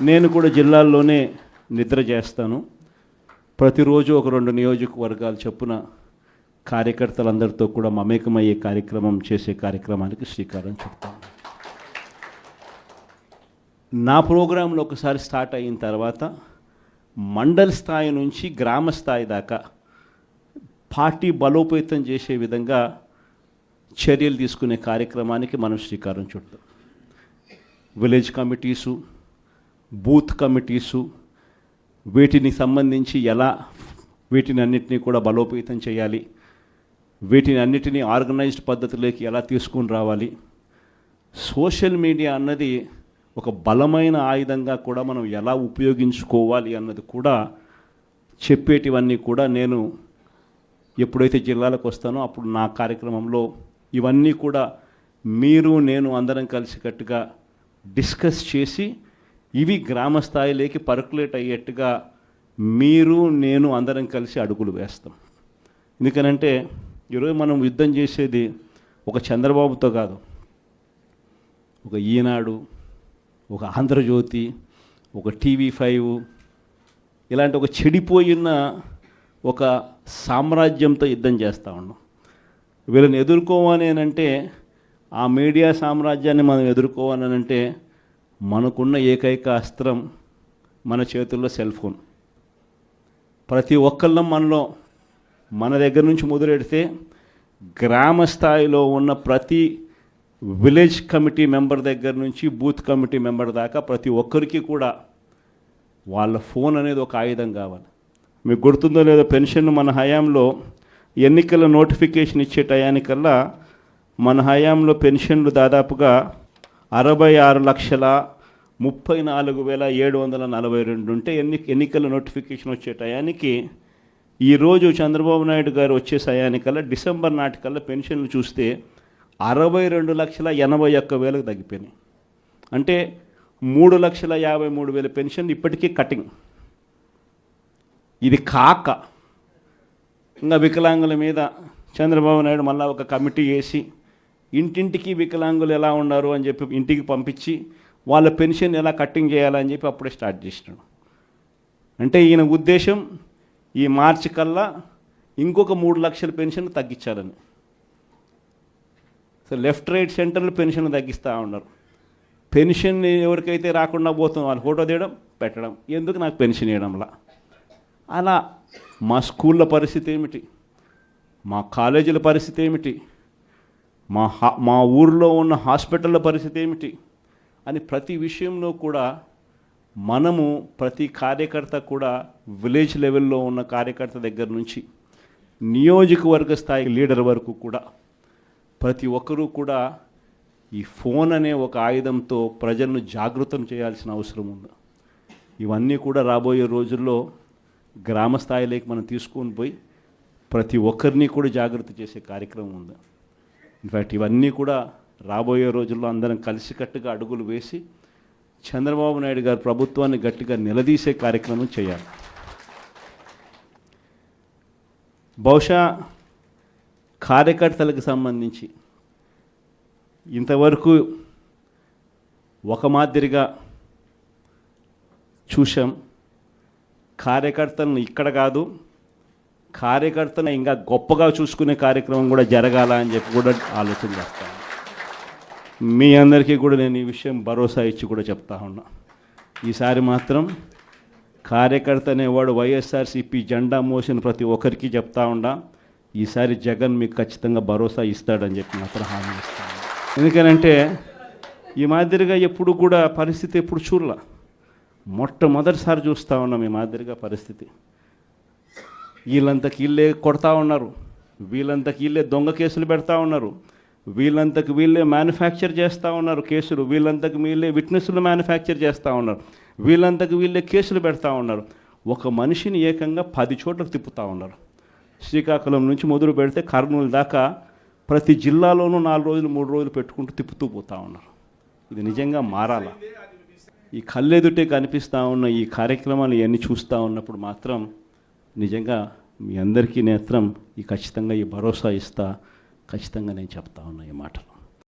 నేను కూడా జిల్లాల్లోనే నిద్ర చేస్తాను. ప్రతిరోజు ఒక 2 నియోజకవర్గాలు చొప్పున కార్యకర్తలందరితో కూడా మమేకమయ్యే కార్యక్రమం చేసే కార్యక్రమానికి శ్రీకారం చుడతాను. నా ప్రోగ్రాంలో ఒకసారి స్టార్ట్ అయిన తర్వాత మండల స్థాయి నుంచి గ్రామ స్థాయి దాకా పార్టీ బలోపేతం చేసే విధంగా చర్యలు తీసుకునే కార్యక్రమానికి మనం శ్రీకారం చుడతాం. విలేజ్ కమిటీసు, బూత్ కమిటీసు, వీటిని సంబంధించి ఎలా వీటిని అన్నిటినీ కూడా బలోపేతం చేయాలి, వీటిని అన్నిటినీ ఆర్గనైజ్డ్ పద్ధతిలోకి ఎలా తీసుకుని రావాలి. సోషల్ మీడియా అన్నది ఒక బలమైన ఆయుధంగా కూడా మనం ఎలా ఉపయోగించుకోవాలి అన్నది కూడా చెప్పేటివన్నీ కూడా నేను ఎప్పుడైతే జిల్లాలకు వస్తానో అప్పుడు నా కార్యక్రమంలో ఇవన్నీ కూడా మీరు నేను అందరం కలిసికట్టుగా డిస్కస్ చేసి ఇవి గ్రామ స్థాయిలోకి పర్కులేట్ అయ్యేట్టుగా మీరు నేను అందరం కలిసి అడుగులు వేస్తాం. ఎందుకనంటే ఈరోజు మనం యుద్ధం చేసేది ఒక చంద్రబాబుతో కాదు, ఒక ఈనాడు, ఒక ఆంధ్రజ్యోతి, ఒక TV5 ఇలాంటి ఒక చెడిపోయిన ఒక సామ్రాజ్యంతో యుద్ధం చేస్తూ ఉన్నాం. వీళ్ళని ఎదుర్కోవాలి అంటే, ఆ మీడియా సామ్రాజ్యాన్ని మనం ఎదుర్కోవాలి అంటే మనకున్న ఏకైక అస్త్రం మన చేతుల్లో సెల్ ఫోన్. ప్రతి ఒక్కళ్ళం మన దగ్గర నుంచి మొదలెడితే గ్రామ స్థాయిలో ఉన్న ప్రతి విలేజ్ కమిటీ మెంబర్ దగ్గర నుంచి బూత్ కమిటీ మెంబర్ దాకా ప్రతి ఒక్కరికి కూడా వాళ్ళ ఫోన్ అనేది ఒక ఆయుధం కావాలి. మీకు గుర్తుందో లేదో, పెన్షన్ మన హయాంలో ఎన్నికల నోటిఫికేషన్ ఇచ్చే టయానికల్లా మన హయాంలో పెన్షన్లు దాదాపుగా 66,34,742 ఉంటే ఎన్నికల నోటిఫికేషన్ వచ్చే టయానికి ఈరోజు చంద్రబాబు నాయుడు గారు వచ్చే టయానికల్లా డిసెంబర్ నాటికల్లా పెన్షన్లు చూస్తే 62,81,000 తగ్గిపోయినాయి. అంటే 3,53,000 పెన్షన్లు ఇప్పటికీ కటింగ్. ఇది కాక ఇంకా వికలాంగుల మీద చంద్రబాబు నాయుడు మళ్ళీ ఒక కమిటీ వేసి ఇంటింటికి వికలాంగులు ఎలా ఉన్నారు అని చెప్పి ఇంటికి పంపించి వాళ్ళ పెన్షన్ ఎలా కట్టింగ్ చేయాలని చెప్పి అప్పుడే స్టార్ట్ చేసినాడు. అంటే ఈయన ఉద్దేశం ఈ మార్చి కల్లా ఇంకొక 3 లక్షల పెన్షన్ తగ్గించాలని. సో లెఫ్ట్ రైట్ సెంటర్లు పెన్షన్ తగ్గిస్తూ ఉన్నారు. పెన్షన్ ఎవరికైతే రాకుండా పోతుందో వాళ్ళు ఫోటో తీయడం పెట్టడం, ఎందుకు నాకు పెన్షన్ ఇవ్వడంలా. అలా మా స్కూళ్ళ పరిస్థితి ఏమిటి, మా కాలేజీల పరిస్థితి ఏమిటి, మా ఊరిలో ఉన్న హాస్పిటళ్ళ పరిస్థితి ఏమిటి అని ప్రతి విషయంలో కూడా మనము ప్రతి కార్యకర్త కూడా విలేజ్ లెవెల్లో ఉన్న కార్యకర్త దగ్గర నుంచి నియోజకవర్గ స్థాయి లీడర్ వరకు కూడా ప్రతి ఒక్కరూ కూడా ఈ ఫోన్ అనే ఒక ఆయుధంతో ప్రజలను జాగృతం చేయాల్సిన అవసరం ఉంది. ఇవన్నీ కూడా రాబోయే రోజుల్లో గ్రామ స్థాయిలోకి మనం తీసుకొని పోయి ప్రతి ఒక్కరిని కూడా జాగ్రత్త చేసే కార్యక్రమం ఉంది. ఇన్ఫ్యాక్ట్ ఇవన్నీ కూడా రాబోయే రోజుల్లో అందరం కలిసికట్టుగా అడుగులు వేసి చంద్రబాబు నాయుడు గారి ప్రభుత్వాన్ని గట్టిగా నిలదీసే కార్యక్రమం చేయాలి. బహుశా కార్యకర్తలకు సంబంధించి ఇంతవరకు ఒక మాదిరిగా చూసాం. కార్యకర్తలను ఇక్కడ కాదు, కార్యకర్తను ఇంకా గొప్పగా చూసుకునే కార్యక్రమం కూడా జరగాల అని చెప్పి కూడా ఆలోచన చేస్తాను. మీ అందరికీ కూడా నేను ఈ విషయం భరోసా ఇచ్చి కూడా చెప్తా ఉన్నా. ఈసారి మాత్రం కార్యకర్త అనేవాడు వైఎస్ఆర్సీపీ జెండా మోసిన ప్రతి ఒక్కరికి చెప్తా ఉండా, ఈసారి జగన్ మీకు ఖచ్చితంగా భరోసా ఇస్తాడని చెప్పి మాత్రం హామీ ఇస్తాను. ఎందుకనంటే ఈ మాదిరిగా ఎప్పుడు కూడా పరిస్థితి ఎప్పుడు చూడలా, మొట్టమొదటిసారి చూస్తూ ఉన్నాం ఈ మాదిరిగా పరిస్థితి. వీళ్ళంతకు వీళ్ళే కొడతా ఉన్నారు, వీళ్ళంతకు వీళ్ళే దొంగ కేసులు పెడతా ఉన్నారు, వీళ్ళంతకు వీళ్ళే మ్యానుఫ్యాక్చర్ చేస్తూ ఉన్నారు కేసులు, వీళ్ళంతకు వీళ్ళే విట్నెస్లు మ్యానుఫ్యాక్చర్ చేస్తూ ఉన్నారు, వీళ్ళంతకు వీళ్ళే కేసులు పెడతా ఉన్నారు. ఒక మనిషిని ఏకంగా 10 చోట్లకు తిప్పుతూ ఉన్నారు. శ్రీకాకుళం నుంచి మొదలు పెడితే కర్నూలు దాకా ప్రతి జిల్లాలోనూ 4 రోజులు 3 రోజులు పెట్టుకుంటూ తిప్పుతూ పోతూ ఉన్నారు. ఇది నిజంగా మారాలా? ఈ కళ్ళెదుటే కనిపిస్తూ ఉన్న ఈ కార్యక్రమాలు ఇవన్నీ చూస్తూ ఉన్నప్పుడు మాత్రం నిజంగా మీ అందరికీ నేత్రం ఖచ్చితంగా ఈ భరోసా ఇస్తా, ఖచ్చితంగా నేను చెప్తా ఉన్నా ఈ మాటలు.